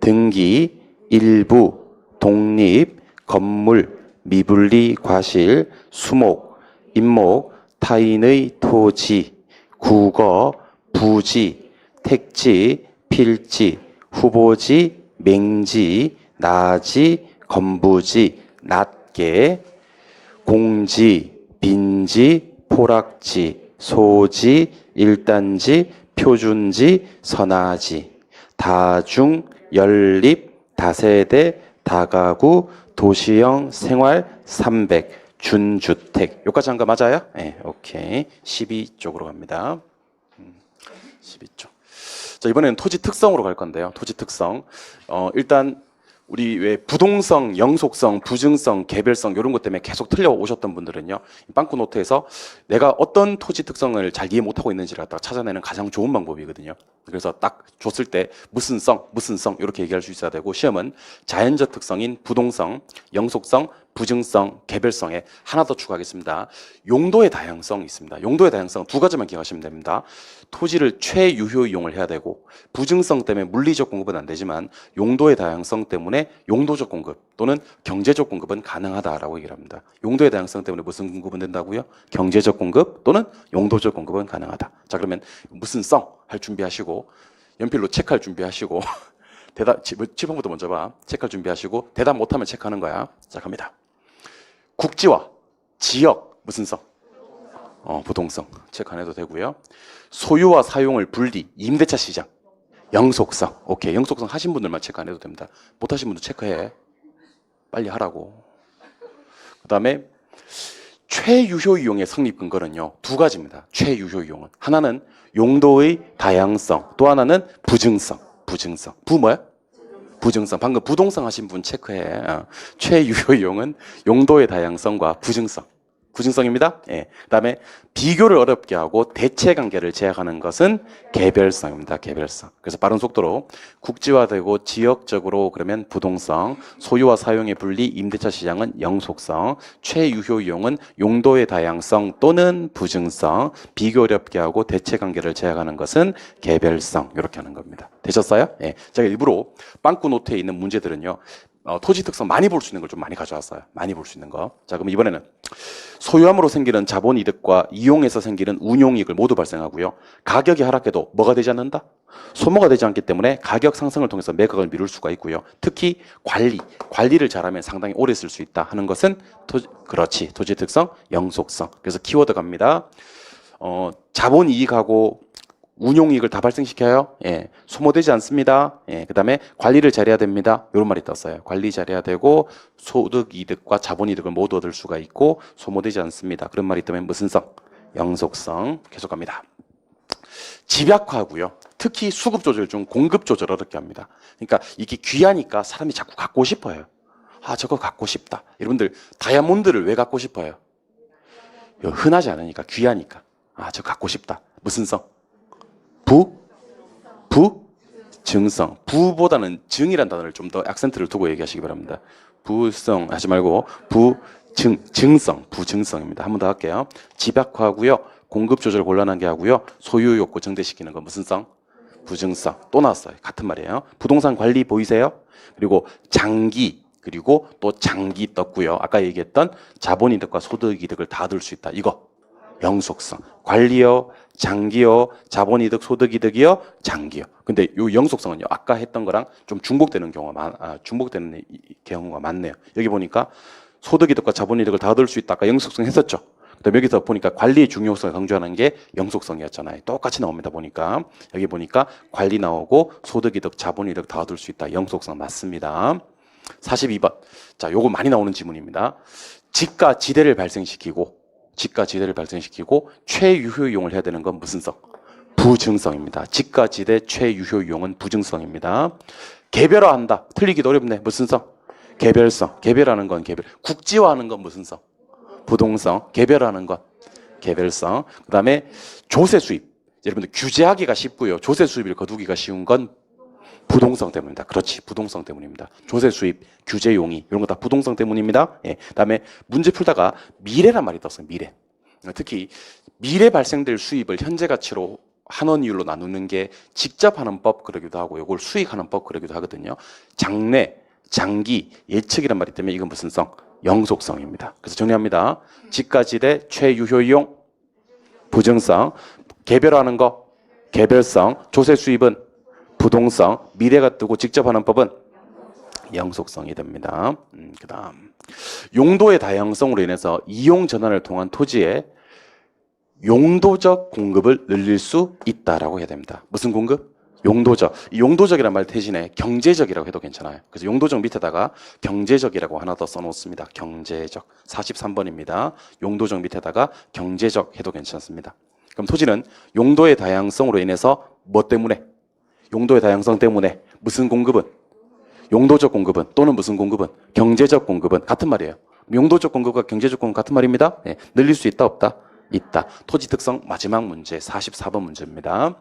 등기, 일부, 독립, 건물, 미분리 과실, 수목, 임목, 타인의 토지, 국어, 부지, 택지, 필지, 후보지, 맹지, 나지, 건부지, 낱개, 공지, 빈지, 포락지, 소지, 일단지, 표준지, 선화지, 다중, 연립, 다세대, 다가구, 도시형 생활 300, 준주택. 여기까지 한 거 맞아요? 네, 오케이. 12쪽으로 갑니다. 12쪽. 자, 이번에는 토지 특성으로 갈 건데요. 토지 특성. 일단 우리 왜 부동성, 영속성, 부증성, 개별성 이런 것 때문에 계속 틀려 오셨던 분들은요. 빵꾸 노트에서 내가 어떤 토지 특성을 잘 이해 못하고 있는지를 갖다가 찾아내는 가장 좋은 방법이거든요. 그래서 딱 줬을 때 무슨 성 이렇게 얘기할 수 있어야 되고, 시험은 자연적 특성인 부동성, 영속성, 부증성, 개별성에 하나 더 추가하겠습니다. 용도의 다양성이 있습니다. 용도의 다양성 두 가지만 기억하시면 됩니다. 토지를 최유효 이용을 해야 되고, 부증성 때문에 물리적 공급은 안 되지만 용도의 다양성 때문에 용도적 공급 또는 경제적 공급은 가능하다라고 얘기를 합니다. 용도의 다양성 때문에 무슨 공급은 된다고요? 경제적 공급 또는 용도적 공급은 가능하다. 자, 그러면 무슨 성 할 준비하시고, 연필로 체크할 준비하시고 대답 7번부터 먼저 봐. 체크할 준비하시고 대답 못하면 체크하는 거야. 자, 갑니다. 국지와 지역 무슨 성? 부동성 체크 안 해도 되고요. 소유와 사용을 분리, 임대차 시장, 영속성. 오케이, 영속성 하신 분들만 체크 안 해도 됩니다. 못 하신 분도 체크해. 빨리 하라고. 그 다음에 최유효 이용의 성립 근거는요, 두 가지입니다. 최유효 이용은 하나는 용도의 다양성, 또 하나는 부증성. 부 뭐야? 부증성. 방금 부동성 하신 분 체크해. 최유효 이용은 용도의 다양성과 부증성. 부증성입니다. 예. 그다음에 비교를 어렵게 하고 대체 관계를 제약하는 것은 개별성입니다. 개별성. 그래서 빠른 속도로 국지화되고 지역적으로 그러면 부동성, 소유와 사용의 분리, 임대차 시장은 영속성, 최유효 이용은 용도의 다양성 또는 부증성, 비교 어렵게 하고 대체 관계를 제약하는 것은 개별성. 이렇게 하는 겁니다. 되셨어요? 예. 제가 일부러 빵꾸 노트에 있는 문제들은요. 토지 특성 많이 볼 수 있는 걸 좀 많이 가져왔어요. 많이 볼 수 있는 거. 자, 그럼 이번에는 소유함으로 생기는 자본 이득과 이용해서 생기는 운용 이익을 모두 발생하고요. 가격이 하락해도 뭐가 되지 않는다? 소모가 되지 않기 때문에 가격 상승을 통해서 매각을 미룰 수가 있고요. 특히 관리를 잘하면 상당히 오래 쓸 수 있다 하는 것은 토지 특성, 영속성. 그래서 키워드 갑니다. 자본 이익하고 운용 이익을 다 발생시켜요. 예, 소모되지 않습니다. 예, 그다음에 관리를 잘해야 됩니다. 이런 말이 떴어요. 관리 잘해야 되고 소득 이득과 자본 이득을 모두 얻을 수가 있고 소모되지 않습니다. 그런 말이 있다면 무슨 성? 영속성. 계속 갑니다. 집약화하고요. 특히 수급 조절 중 공급 조절 어렵게 합니다. 그러니까 이게 귀하니까 사람이 자꾸 갖고 싶어요. 아, 저거 갖고 싶다. 여러분들 다이아몬드를 왜 갖고 싶어요? 흔하지 않으니까 귀하니까. 아, 저거 갖고 싶다. 무슨 성? 부증성. 부보다는 증이란 단어를 좀 더 액센트를 두고 얘기하시기 바랍니다. 부성 하지 말고 부증성입니다. 한 번 더 할게요. 집약화하고요. 공급 조절 곤란하게 하고요. 소유 욕구 증대시키는 건 무슨 성? 부증성. 또 나왔어요. 같은 말이에요. 부동산 관리 보이세요? 그리고 장기 그리고 또 장기 떴고요. 아까 얘기했던 자본이득과 소득이득을 다 얻을 수 있다. 이거 영속성. 관리요, 장기요, 자본이득, 소득이득이요, 장기요. 근데 요 영속성은요, 아까 했던 거랑 좀 중복되는 경우가 많네요. 여기 보니까 소득이득과 자본이득을 다 얻을 수 있다. 아까 영속성 했었죠. 그다음에 여기서 보니까 관리의 중요성을 강조하는 게 영속성이었잖아요. 똑같이 나옵니다. 보니까 여기 보니까 관리 나오고 소득이득, 자본이득 다 얻을 수 있다. 영속성 맞습니다. 42번. 자, 요거 많이 나오는 지문입니다. 지가 지대를 발생시키고 최유효 이용을 해야 되는 건 무슨 성? 부증성입니다. 지가 지대 최유효 이용은 부증성입니다. 개별화한다. 틀리기도 어렵네. 무슨 성? 개별성. 개별하는 건 개별. 국지화하는 건 무슨 성? 부동성. 개별하는 건 개별성. 그다음에 조세 수입. 여러분들 규제하기가 쉽고요. 조세 수입을 거두기가 쉬운 건 부동성 때문입니다. 그렇지. 부동성 때문입니다. 조세 수입, 규제 용의 이런 거 다 부동성 때문입니다. 예. 그다음에 문제 풀다가 미래란 말이 떴어요. 미래. 특히 미래 발생될 수입을 현재 가치로 한원이율로 나누는 게 직접 하는 법 그러기도 하고 이걸 수익하는 법 그러기도 하거든요. 장래, 장기, 예측이란 말이 때문에 이건 무슨 성? 영속성입니다. 그래서 정리합니다. 지가지대 최유효 이용, 부증성, 개별화하는 거, 개별성, 조세 수입은 부동성, 미래가 뜨고 직접 하는 법은 영속성이 됩니다. 그다음 용도의 다양성으로 인해서 이용 전환을 통한 토지의 용도적 공급을 늘릴 수 있다라고 해야 됩니다. 무슨 공급? 용도적. 이 용도적이란 말 대신에 경제적이라고 해도 괜찮아요. 그래서 용도적 밑에다가 경제적이라고 하나 더 써놓습니다. 경제적. 43번입니다. 용도적 밑에다가 경제적 해도 괜찮습니다. 그럼 토지는 용도의 다양성으로 인해서 뭐 때문에? 용도의 다양성 때문에 무슨 공급은? 용도적 공급은 또는 무슨 공급은? 경제적 공급은 같은 말이에요. 용도적 공급과 경제적 공급 같은 말입니다. 네. 늘릴 수 있다 없다? 있다. 토지 특성 마지막 문제 44번 문제입니다.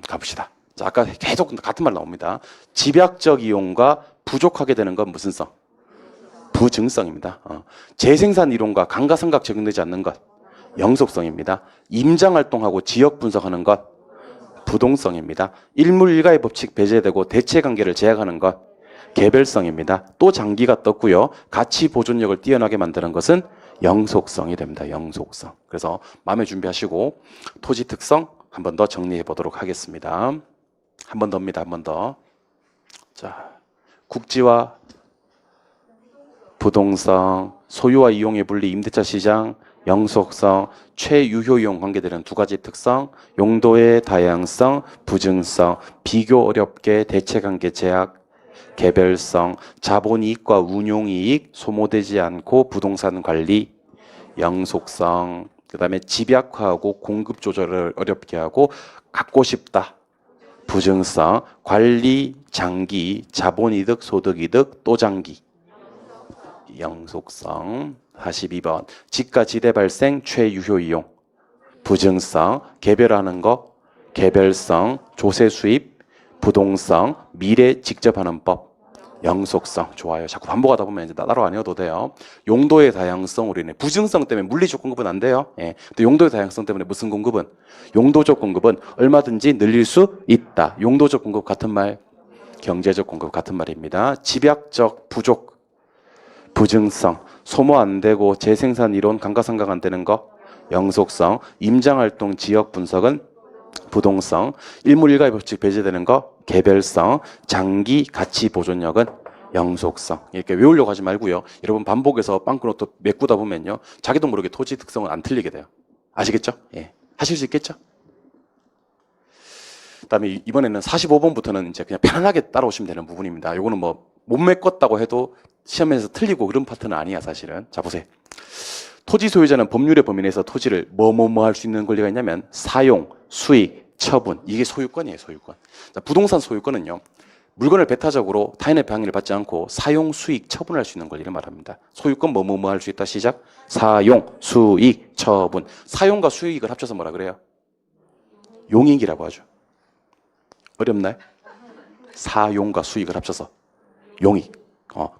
가봅시다. 자, 아까 계속 같은 말 나옵니다. 집약적 이용과 부족하게 되는 건 무슨 성? 부증성입니다. 재생산 이론과 감가상각 적용되지 않는 것 영속성입니다. 임장활동하고 지역 분석하는 것 부동성입니다. 일물일가의 법칙 배제되고 대체관계를 제약하는 것 개별성입니다. 또 장기가 떴고요. 가치 보존력을 뛰어나게 만드는 것은 영속성이 됩니다. 영속성. 그래서 마음에 준비하시고 토지 특성 한 번 더 정리해 보도록 하겠습니다. 한 번 더입니다. 한 번 더. 자, 국지화, 부동성, 소유와 이용의 분리, 임대차 시장, 영속성, 최유효 이용 관계되는 두 가지 특성, 용도의 다양성, 부증성, 비교 어렵게 대체관계 제약, 개별성, 자본이익과 운용이익, 소모되지 않고 부동산 관리, 영속성, 그 다음에 집약화하고 공급 조절을 어렵게 하고 갖고 싶다, 부증성, 관리, 장기, 자본이득, 소득이득, 또 장기, 영속성. 42번 지가지대 발생 최유효 이용. 부증성. 개별하는 거. 개별성. 조세 수입. 부동성. 미래 직접 하는 법. 영속성. 좋아요. 자꾸 반복하다 보면 이제 따로 안 외워도 돼요. 용도의 다양성 우리는 부증성 때문에 물리적 공급은 안 돼요. 예. 또 용도의 다양성 때문에 무슨 공급은? 용도적 공급은 얼마든지 늘릴 수 있다. 용도적 공급 같은 말, 경제적 공급 같은 말입니다. 집약적 부족, 부증성, 소모 안 되고 재생산 이론 감가상각 안 되는 거, 영속성, 임장활동 지역 분석은 부동성, 일물일가의 법칙 배제되는 거, 개별성, 장기 가치 보존력은 영속성. 이렇게 외우려고 하지 말고요. 여러분 반복해서 빵꾸노트 메꾸다 보면요. 자기도 모르게 토지 특성은 안 틀리게 돼요. 아시겠죠? 예. 하실 수 있겠죠? 그다음에 이번에는 45번부터는 이제 그냥 편안하게 따라오시면 되는 부분입니다. 요거는 뭐 못 메꿨다고 해도 시험에서 틀리고 그런 파트는 아니야, 사실은. 자, 보세요. 토지 소유자는 법률의 범위 내에서 토지를 뭐 할 수 있는 권리가 있냐면 사용, 수익, 처분. 이게 소유권이에요, 소유권. 자, 부동산 소유권은요. 물건을 배타적으로 타인의 방해를 받지 않고 사용, 수익, 처분할 수 있는 권리를 말합니다. 소유권 뭐 할 수 있다. 시작. 사용, 수익, 처분. 사용과 수익을 합쳐서 뭐라 그래요? 용익이라고 하죠. 어렵나요? 사용과 수익을 합쳐서 용익.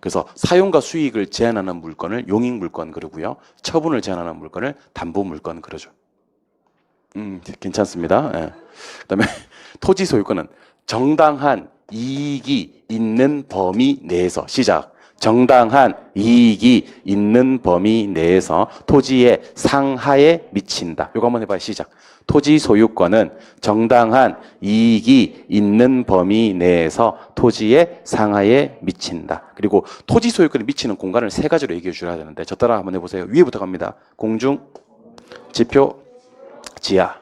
그래서 사용과 수익을 제한하는 물건을 용익 물건 그러고요. 처분을 제한하는 물건을 담보 물건 그러죠. 괜찮습니다. 예. 그다음에 토지 소유권은 정당한 이익이 있는 범위 내에서 시작. 정당한 이익이 있는 범위 내에서 토지의 상하에 미친다. 이거 한번 해봐요. 시작. 토지 소유권은 정당한 이익이 있는 범위 내에서 토지의 상하에 미친다. 그리고 토지 소유권에 미치는 공간을 세 가지로 얘기해 주셔야 되는데 저 따라 한번 해보세요. 위에부터 갑니다. 공중, 지표, 지하.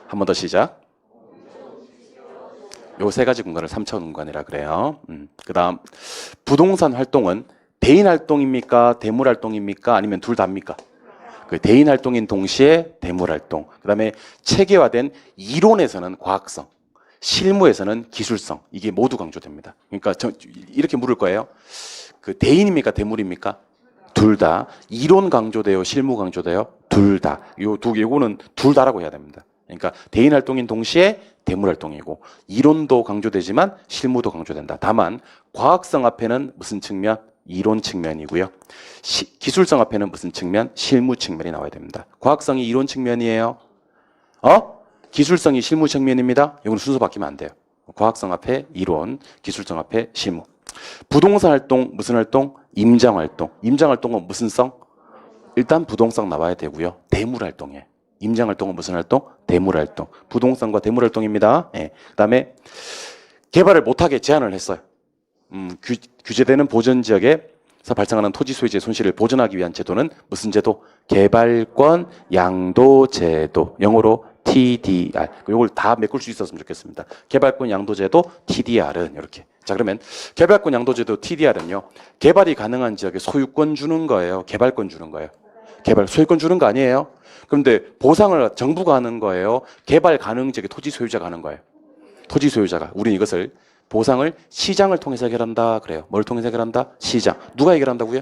한 번 더 시작. 요 세 가지 공간을 3차원 공간이라 그래요. 그 다음 부동산 활동은 대인 활동입니까? 대물 활동입니까? 아니면 둘 다입니까? 그 대인 활동인 동시에 대물 활동. 그 다음에 체계화된 이론에서는 과학성, 실무에서는 기술성. 이게 모두 강조됩니다. 그러니까 이렇게 물을 거예요. 그 대인입니까? 대물입니까? 둘 다. 이론 강조돼요? 실무 강조돼요? 둘 다. 요거는 둘 다라고 해야 됩니다. 그러니까 대인 활동인 동시에 대물 활동이고 이론도 강조되지만 실무도 강조된다. 다만 과학성 앞에는 무슨 측면? 이론 측면이고요. 기술성 앞에는 무슨 측면? 실무 측면이 나와야 됩니다. 과학성이 이론 측면이에요. 기술성이 실무 측면입니다. 이건 순서 바뀌면 안 돼요. 과학성 앞에 이론, 기술성 앞에 실무. 부동산 활동 무슨 활동? 임장 활동. 임장 활동은 무슨 성? 일단 부동산 나와야 되고요. 대물 활동이에요. 임장 활동은 무슨 활동? 대물 활동. 부동산과 대물 활동입니다. 예. 그다음에 개발을 못하게 제한을 했어요. 규제되는 보전 지역에서 발생하는 토지 소유지의 손실을 보전하기 위한 제도는 무슨 제도? 개발권 양도 제도. 영어로 TDR. 이걸 다 메꿀 수 있었으면 좋겠습니다. 개발권 양도 제도 TDR은 이렇게. 자, 그러면 개발권 양도 제도 TDR은요. 개발이 가능한 지역에 소유권 주는 거예요. 개발권 주는 거예요. 개발 소유권 주는 거 아니에요? 그런데 보상을 정부가 하는 거예요. 개발 가능 지역에 토지 소유자가 하는 거예요. 토지 소유자가. 우리는 이것을 보상을 시장을 통해서 해결한다 그래요. 뭘 통해서 해결한다? 시장. 누가 해결한다고요?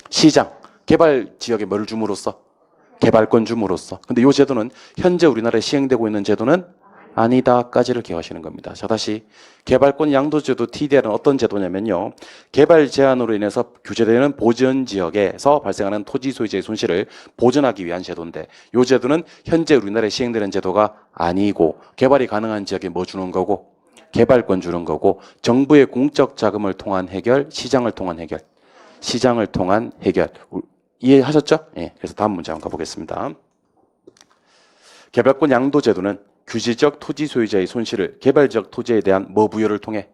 시장. 개발 지역에 뭘 줌으로써? 개발권 줌으로써. 근데 이 제도는 현재 우리나라에 시행되고 있는 제도는 아니다까지를 기억하시는 겁니다. 자, 다시 개발권 양도제도 TDR은 어떤 제도냐면요. 개발 제한으로 인해서 규제되는 보전 지역에서 발생하는 토지 소유자의 손실을 보전하기 위한 제도인데 이 제도는 현재 우리나라에 시행되는 제도가 아니고 개발이 가능한 지역에 뭐 주는 거고 개발권 주는 거고 정부의 공적 자금을 통한 해결, 시장을 통한 해결. 시장을 통한 해결. 이해하셨죠? 예. 그래서 다음 문제 한번 가보겠습니다. 개발권 양도 제도는 규제적 토지 소유자의 손실을 개발적 토지에 대한 뭐 부여를 통해?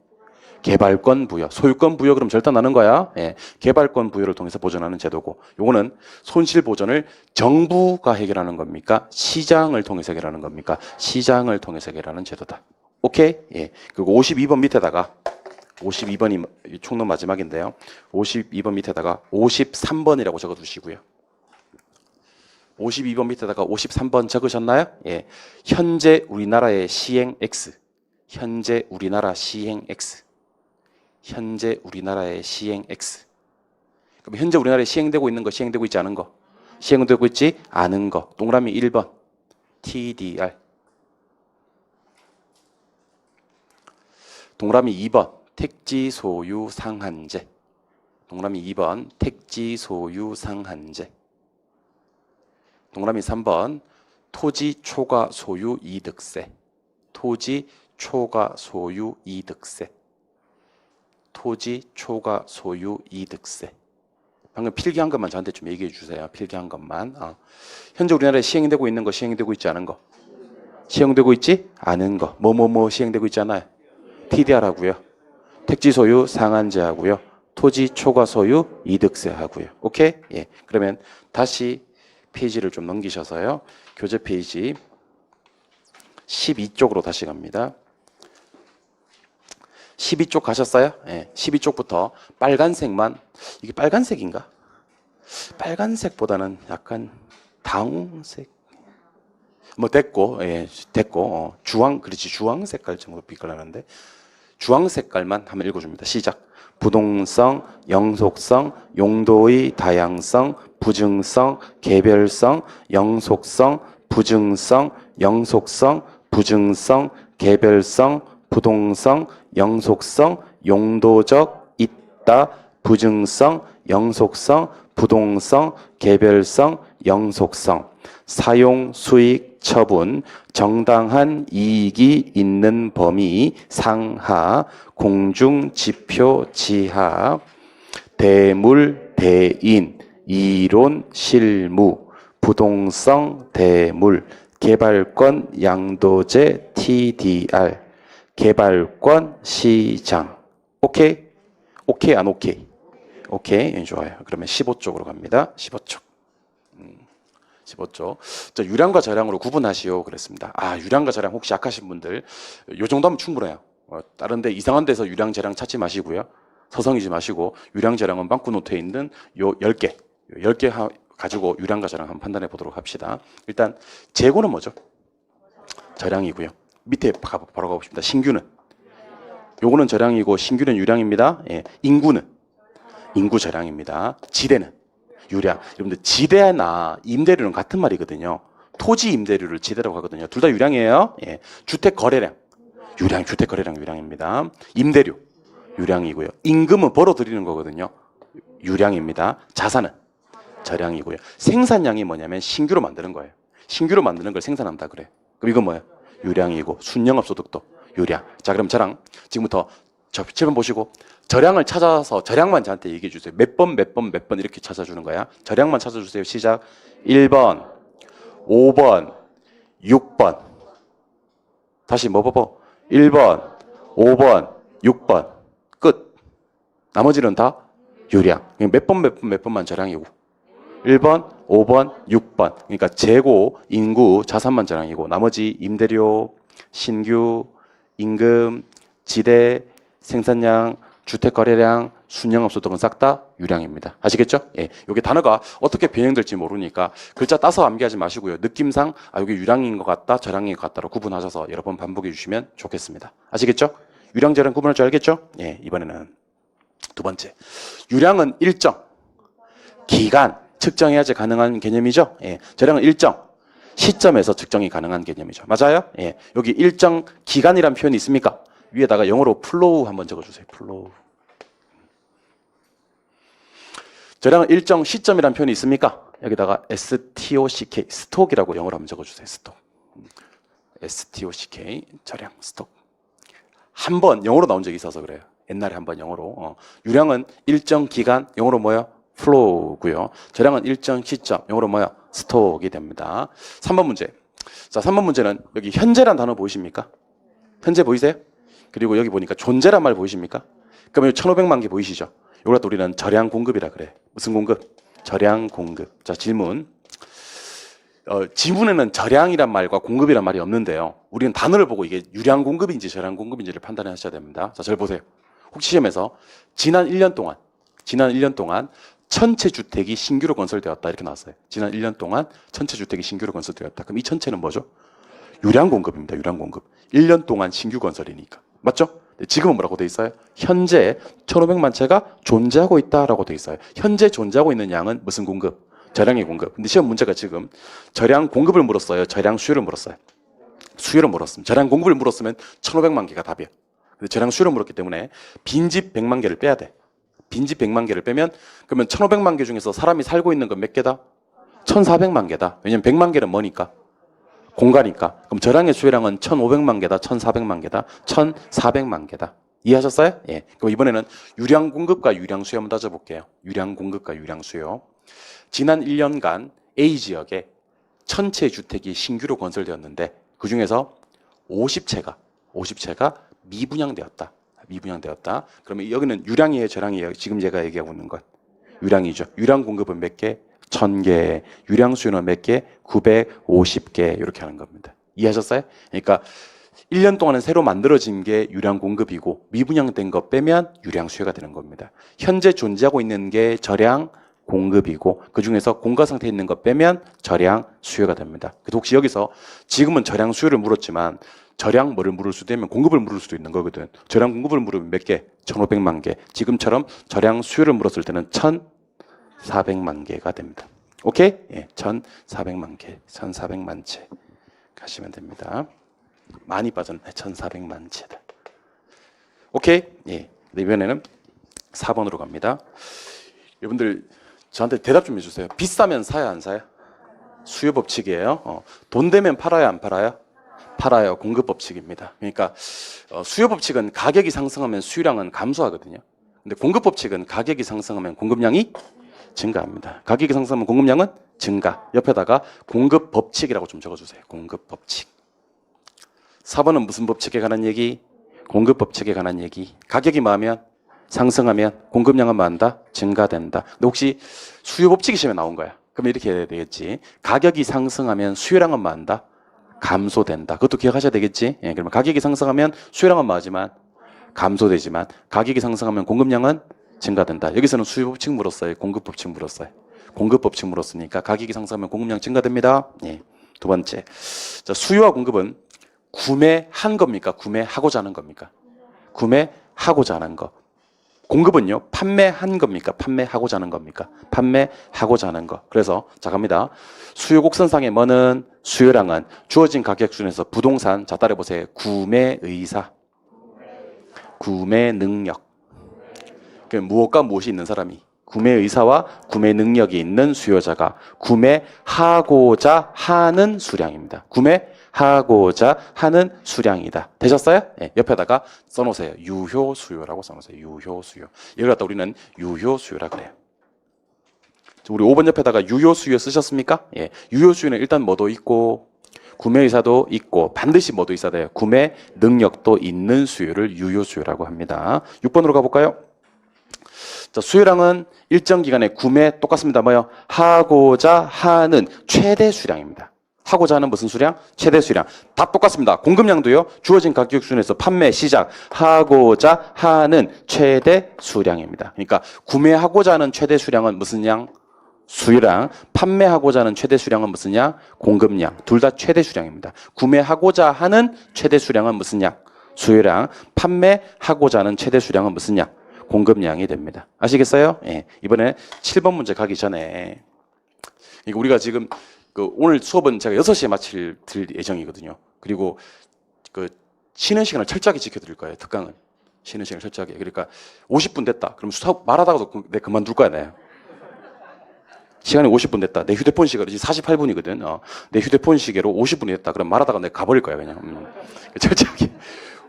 개발권 부여. 소유권 부여 그럼 절대 나는 거야. 예. 개발권 부여를 통해서 보전하는 제도고 요거는 손실 보전을 정부가 해결하는 겁니까? 시장을 통해서 해결하는 겁니까? 시장을 통해서 해결하는 제도다. 오케이? 예. 그리고 52번 밑에다가 52번이 총론 마지막인데요. 52번 밑에다가 53번이라고 적어두시고요. 52번 밑에다가 53번 적으셨나요? 예. 현재 우리나라의 시행 X. 현재 우리나라 시행 X. 현재 우리나라의 시행 X. 그럼 현재 우리나라에 시행되고 있는 거, 시행되고 있지 않은 거. 시행되고 있지 않은 거. 동그라미 1번. TDR. 동그라미 2번. 택지 소유 상한제. 동그라미 2번. 택지 소유 상한제. 동그라미 3번. 토지 초과 소유 이득세. 토지 초과 소유 이득세. 토지 초과 소유 이득세. 방금 필기한 것만 저한테 좀 얘기해 주세요. 필기한 것만. 현재 우리나라에 시행되고 있는 거, 시행되고 있지 않은 거. 시행되고 있지 않은 거. 뭐뭐뭐 시행되고 있지 않아요? TDR 하고요. 택지 소유 상한제 하고요. 토지 초과 소유 이득세 하고요. 오케이? 예. 그러면 다시 페이지를 좀 넘기셔서요. 교재 페이지 12쪽으로 다시 갑니다. 12쪽 가셨어요? 예, 12쪽부터 빨간색만, 이게 빨간색인가? 빨간색보다는 약간 다홍색. 뭐 됐고, 예, 됐고, 주황, 그렇지, 주황 색깔 정도 빛깔나는데, 주황 색깔만 한번 읽어줍니다. 시작. 부동성, 영속성, 용도의 다양성, 부증성, 개별성, 영속성, 부증성, 영속성, 부증성, 개별성, 부동성, 영속성, 용도적, 있다, 부증성, 영속성, 부동성, 개별성, 영속성, 사용, 수익, 처분, 정당한 이익이 있는 범위, 상하, 공중, 지표, 지하, 대물, 대인, 이론, 실무, 부동성, 대물, 개발권, 양도제, TDR, 개발권, 시장. 오케이? 오케이, 안 오케이? 오케이, 좋아요. 그러면 15쪽으로 갑니다. 15쪽. 15쪽. 자, 유량과 저량으로 구분하시오. 그랬습니다. 유량과 저량 혹시 약하신 분들, 요 정도 하면 충분해요. 다른 데 이상한 데서 유량, 저량 찾지 마시고요. 서성이지 마시고, 유량, 저량은 빵꾸노트에 있는 요 10개. 10개 가지고 유량과 저량 한번 판단해 보도록 합시다. 일단, 재고는 뭐죠? 저량이고요. 밑에 바로 가보십니다. 신규는. 요거는 저량이고, 신규는 유량입니다. 예. 인구는. 인구 저량입니다. 지대는. 유량. 여러분들 지대나 임대료는 같은 말이거든요. 토지 임대료를 지대라고 하거든요. 둘 다 유량이에요. 예. 주택 거래량. 유량, 주택 거래량 유량입니다. 임대료. 유량이고요. 임금은 벌어들이는 거거든요. 유량입니다. 자산은 저량이고요. 생산량이 뭐냐면 신규로 만드는 거예요. 신규로 만드는 걸 생산한다 그래. 그럼 이건 뭐예요? 유량이고 순영업 소득도 유량. 자, 그럼 저랑 지금부터 저 7번 보시고 저량을 찾아서 저량만 저한테 얘기해 주세요. 몇 번 이렇게 찾아주는 거야. 저량만 찾아주세요. 시작. 1번, 5번, 6번. 다시 뭐 봐봐. 1번, 5번, 6번. 끝. 나머지는 다 유량. 몇 번만 저량이고. 1번, 5번, 6번. 그러니까 재고, 인구, 자산만 저량이고 나머지 임대료, 신규, 임금, 지대, 생산량, 주택거래량, 순영업소 등은 싹 다 유량입니다. 아시겠죠? 예. 요게 단어가 어떻게 변형될지 모르니까 글자 따서 암기하지 마시고요. 느낌상 요게 유량인 것 같다, 저량인 것 같다로 구분하셔서 여러 번 반복해 주시면 좋겠습니다. 아시겠죠? 유량, 저량 구분할 줄 알겠죠? 예. 이번에는 두 번째. 유량은 일정, 기간, 측정해야지 가능한 개념이죠? 예. 저량은 일정, 시점에서 측정이 가능한 개념이죠. 맞아요? 예. 여기 일정 기간이란 표현이 있습니까? 위에다가 영어로 플로우 한번 적어주세요. 플로우. 저량은 일정 시점이란 표현이 있습니까? 여기다가 STOCK, 스톡이라고 영어로 한번 적어주세요. 스톡. STOCK, 저량, 스톡. 한 번 영어로 나온 적이 있어서 그래요. 옛날에 한 번 영어로. 유량은 일정 기간, 영어로 뭐야? 플로우고요. 저량은 일정 시점, 영어로 뭐야? 스톡이 됩니다. 3번 문제. 자, 3번 문제는 여기 현재란 단어 보이십니까? 현재 보이세요? 그리고 여기 보니까 존재란 말 보이십니까? 그럼 여기 1500만 개 보이시죠? 이걸 또 우리는 저량 공급이라 그래. 무슨 공급? 저량 공급. 자, 질문. 지문에는 저량이란 말과 공급이란 말이 없는데요. 우리는 단어를 보고 이게 유량 공급인지 저량 공급인지를 판단하셔야 됩니다. 자, 잘 보세요. 혹시 시험에서 지난 1년 동안 전체 주택이 신규로 건설되었다 이렇게 나왔어요. 지난 1년 동안 전체 주택이 신규로 건설되었다. 그럼 이 전체는 뭐죠? 유량 공급입니다. 유량 공급. 1년 동안 신규 건설이니까. 맞죠? 지금은 뭐라고 돼 있어요? 현재 1,500만 채가 존재하고 있다라고 돼 있어요. 현재 존재하고 있는 양은 무슨 공급? 저량의 공급. 근데 시험 문제가 지금 저량 공급을 물었어요. 저량 수요를 물었어요. 수요를 물었으면 저량 공급을 물었으면 1,500만 개가 답이야. 근데 저량 수요를 물었기 때문에 빈집 100만 개를 빼야 돼. 빈집 100만 개를 빼면 그러면 1,500만 개 중에서 사람이 살고 있는 건 몇 개다? 1,400만 개다. 왜냐면 100만 개는 뭐니까? 공가니까. 그럼 저량의 수요량은 1,500만 개다, 1,400만 개다, 1,400만 개다. 이해하셨어요? 예. 그럼 이번에는 유량 공급과 유량 수요 한번 따져볼게요. 유량 공급과 유량 수요. 지난 1년간 A 지역에 1,000채 주택이 신규로 건설되었는데 그 중에서 50채가 미분양되었다. 미분양되었다. 그러면 여기는 유량이에요, 저량이에요? 지금 제가 얘기하고 있는 건 유량이죠. 유량 공급은 몇 개? 1,000개. 유량 수요는 몇 개? 950개. 이렇게 하는 겁니다. 이해하셨어요? 그러니까 1년 동안은 새로 만들어진 게 유량 공급이고 미분양된 거 빼면 유량 수요가 되는 겁니다. 현재 존재하고 있는 게 저량 공급이고 그 중에서 공가 상태에 있는 거 빼면 저량 수요가 됩니다. 그래서 혹시 여기서 지금은 저량 수요를 물었지만 저량 뭐를 물을 수도 있면 공급을 물을 수도 있는 거거든. 저량 공급을 물으면 몇 개? 1,500만 개. 지금처럼 저량 수요를 물었을 때는 1,400만 개가 됩니다. 오케이? 예, 1,400만 개, 1,400만 채 가시면 됩니다. 많이 빠졌네. 1,400만 채다. 오케이? 예. 이번에는 4번으로 갑니다. 여러분들 저한테 대답 좀 해주세요. 비싸면 사야 안 사야? 수요 법칙이에요. 돈 되면 팔아야 안 팔아요? 팔아요. 공급 법칙입니다. 그러니까 수요 법칙은 가격이 상승하면 수요량은 감소하거든요. 근데 공급 법칙은 가격이 상승하면 공급량이 증가합니다. 가격이 상승하면 공급량은 증가. 옆에다가 공급 법칙이라고 좀 적어주세요. 공급 법칙. 4번은 무슨 법칙에 관한 얘기? 공급 법칙에 관한 얘기. 가격이 뭐하면? 상승하면 공급량은 뭐한다? 증가된다. 근데 혹시 수요 법칙이 시험에 나온 거야. 그럼 이렇게 해야 되겠지. 가격이 상승하면 수요량은 뭐한다? 감소된다. 그것도 기억하셔야 되겠지. 예, 그러면 가격이 상승하면 수요량은 뭐하지만? 감소되지만 가격이 상승하면 공급량은 증가된다. 여기서는 수요 법칙 물었어요? 공급 법칙 물었어요? 공급 법칙 물었으니까 가격이 상승하면 공급량 증가됩니다. 예. 두 번째. 자, 수요와 공급은 구매한 겁니까? 구매하고자 하는 겁니까? 구매하고자 하는 거. 공급은요, 판매한 겁니까? 판매하고자 하는 겁니까? 판매하고자 하는 거. 그래서, 자, 갑니다. 수요 곡선상의 뭐는 수요량은 주어진 가격 중에서 부동산, 자, 따라해보세요. 구매 의사, 구매 능력. 무엇과 무엇이 있는 사람이, 구매 의사와 구매 능력이 있는 수요자가 구매하고자 하는 수량입니다. 구매하고자 하는 수량이다. 되셨어요? 네, 옆에다가 써놓으세요. 유효 수요라고 써놓으세요. 유효 수요. 이걸 갖다 우리는 유효 수요라 그래요. 우리 5번 옆에다가 유효 수요 쓰셨습니까? 예. 유효 수요는 일단 뭐도 있고 구매 의사도 있고 반드시 뭐도 있어야 돼요. 구매 능력도 있는 수요를 유효 수요라고 합니다. 6번으로 가볼까요? 자, 수요량은 일정 기간에 구매 똑같습니다. 뭐요? 하고자 하는 최대 수량입니다. 하고자 하는 무슨 수량? 최대 수량. 다 똑같습니다. 공급량도요. 주어진 가격 순에서 판매 시작 하고자 하는 최대 수량입니다. 그러니까 구매하고자 하는 최대 수량은 무슨 양? 수요량. 판매하고자 하는 최대 수량은 무슨 양? 공급량. 둘 다 최대 수량입니다. 구매하고자 하는 최대 수량은 무슨 양? 수요량. 판매하고자 하는 최대 수량은 무슨 양? 공급량이 됩니다. 아시겠어요? 예. 이번에 7번 문제 가기 전에 우리가 지금 오늘 수업은 제가 6시에 마칠 예정이거든요. 그리고 쉬는 시간을 철저하게 지켜드릴 거예요. 특강은 쉬는 시간을 철저하게. 그러니까 50분 됐다. 그럼 수업 말하다가도 내 그만둘 거야. 내 시간이 50분 됐다. 내 휴대폰 시계로 48분이거든. 내 휴대폰 시계로 50분이 됐다. 그럼 말하다가 내가 가버릴 거야. 그냥 철저하게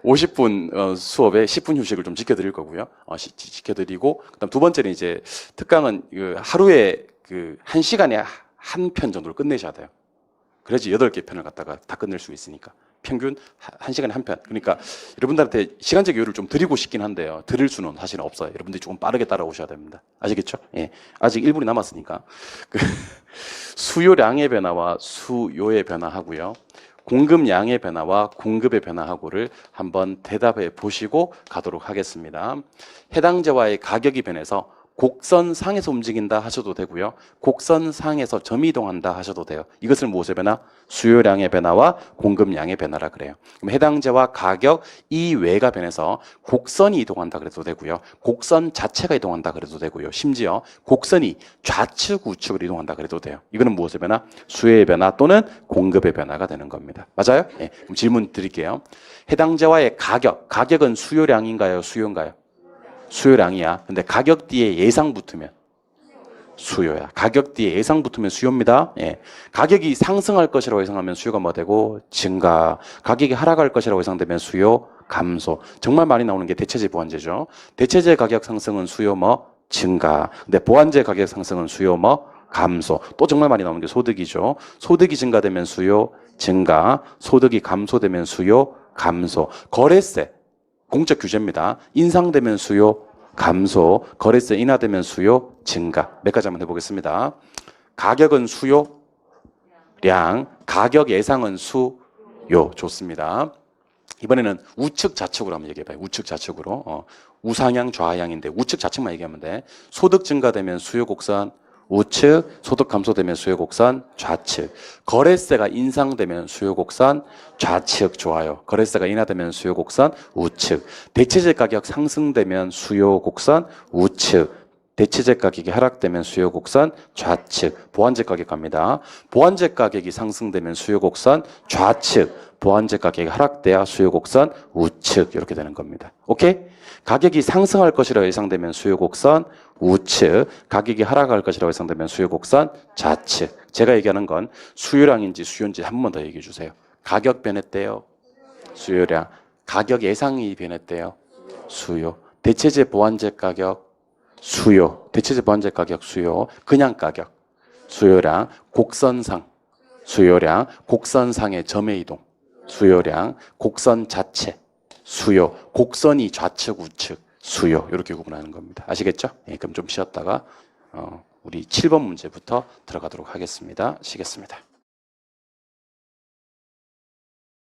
50분 수업에 10분 휴식을 좀 지켜드릴 거고요. 지켜드리고 그다음 두 번째는 이제 특강은 하루에 1시간에 한 편 정도를 끝내셔야 돼요. 그래야지 8개 편을 갖다가 다 끝낼 수 있으니까. 평균 1시간에 한 편. 그러니까 여러분들한테 시간적 여유를 좀 드리고 싶긴 한데요. 드릴 수는 사실은 없어요. 여러분들이 조금 빠르게 따라오셔야 됩니다. 아시겠죠? 예. 아직 1분이 남았으니까. 수요량의 변화와 수요의 변화하고요. 공급량의 변화와 공급의 변화하고를 한번 대답해 보시고 가도록 하겠습니다. 해당재와의 가격이 변해서 곡선상에서 움직인다 하셔도 되고요. 곡선상에서 점이 이동한다 하셔도 돼요. 이것을 무엇의 변화? 수요량의 변화와 공급량의 변화라 그래요. 그럼 해당제와 가격 이외가 변해서 곡선이 이동한다 그래도 되고요. 곡선 자체가 이동한다 그래도 되고요. 심지어 곡선이 좌측 우측으로 이동한다 그래도 돼요. 이거는 무엇의 변화? 수요의 변화 또는 공급의 변화가 되는 겁니다. 맞아요? 네. 그럼 질문 드릴게요. 해당제와의 가격은 수요량인가요? 수요인가요? 수요량이야. 근데 가격 뒤에 예상 붙으면 수요야. 가격 뒤에 예상 붙으면 수요입니다. 예. 가격이 상승할 것이라고 예상하면 수요가 뭐 되고 증가. 가격이 하락할 것이라고 예상되면 수요 감소. 정말 많이 나오는 게 대체재 보완제죠. 대체재 가격 상승은 수요 뭐 증가. 근데 보완제 가격 상승은 수요 뭐 감소. 또 정말 많이 나오는 게 소득이죠. 소득이 증가되면 수요 증가. 소득이 감소되면 수요 감소. 거래세 공적 규제입니다. 인상되면 수요 감소, 거래세 인하되면 수요 증가. 몇 가지 한번 해보겠습니다. 가격은 수요량, 가격 예상은 수요. 좋습니다. 이번에는 우측 좌측으로 한번 얘기해봐요. 우측 좌측으로. 우상향 좌하향인데 우측 좌측만 얘기하면 돼. 소득 증가되면 수요 곡선 우측, 소득 감소되면 수요 곡선 좌측. 거래세가 인상되면 수요 곡선 좌측. 좋아요. 거래세가 인하되면 수요 곡선 우측. 대체재 가격 상승되면 수요 곡선 우측. 대체재 가격이 하락되면 수요 곡선 좌측. 보완제 가격 갑니다. 보완제 가격이 상승되면 수요 곡선 좌측. 보완제 가격이 하락돼야 수요 곡선 우측. 이렇게 되는 겁니다. 오케이? 가격이 상승할 것이라고 예상되면 수요 곡선 우측, 가격이 하락할 것이라고 예상되면 수요 곡선 좌측. 제가 얘기하는 건 수요량인지 수요인지 한 번 더 얘기해 주세요. 가격 변했대요. 수요량. 가격 예상이 변했대요. 수요. 대체재 보완제 가격 수요. 대체재 보완제 가격 수요. 그냥 가격 수요량. 곡선상 수요량. 곡선상의 점의 이동 수요량. 곡선 자체 수요. 곡선이 좌측 우측 수요. 이렇게 구분하는 겁니다. 아시겠죠? 예, 그럼 좀 쉬었다가 우리 7번 문제부터 들어가도록 하겠습니다. 쉬겠습니다.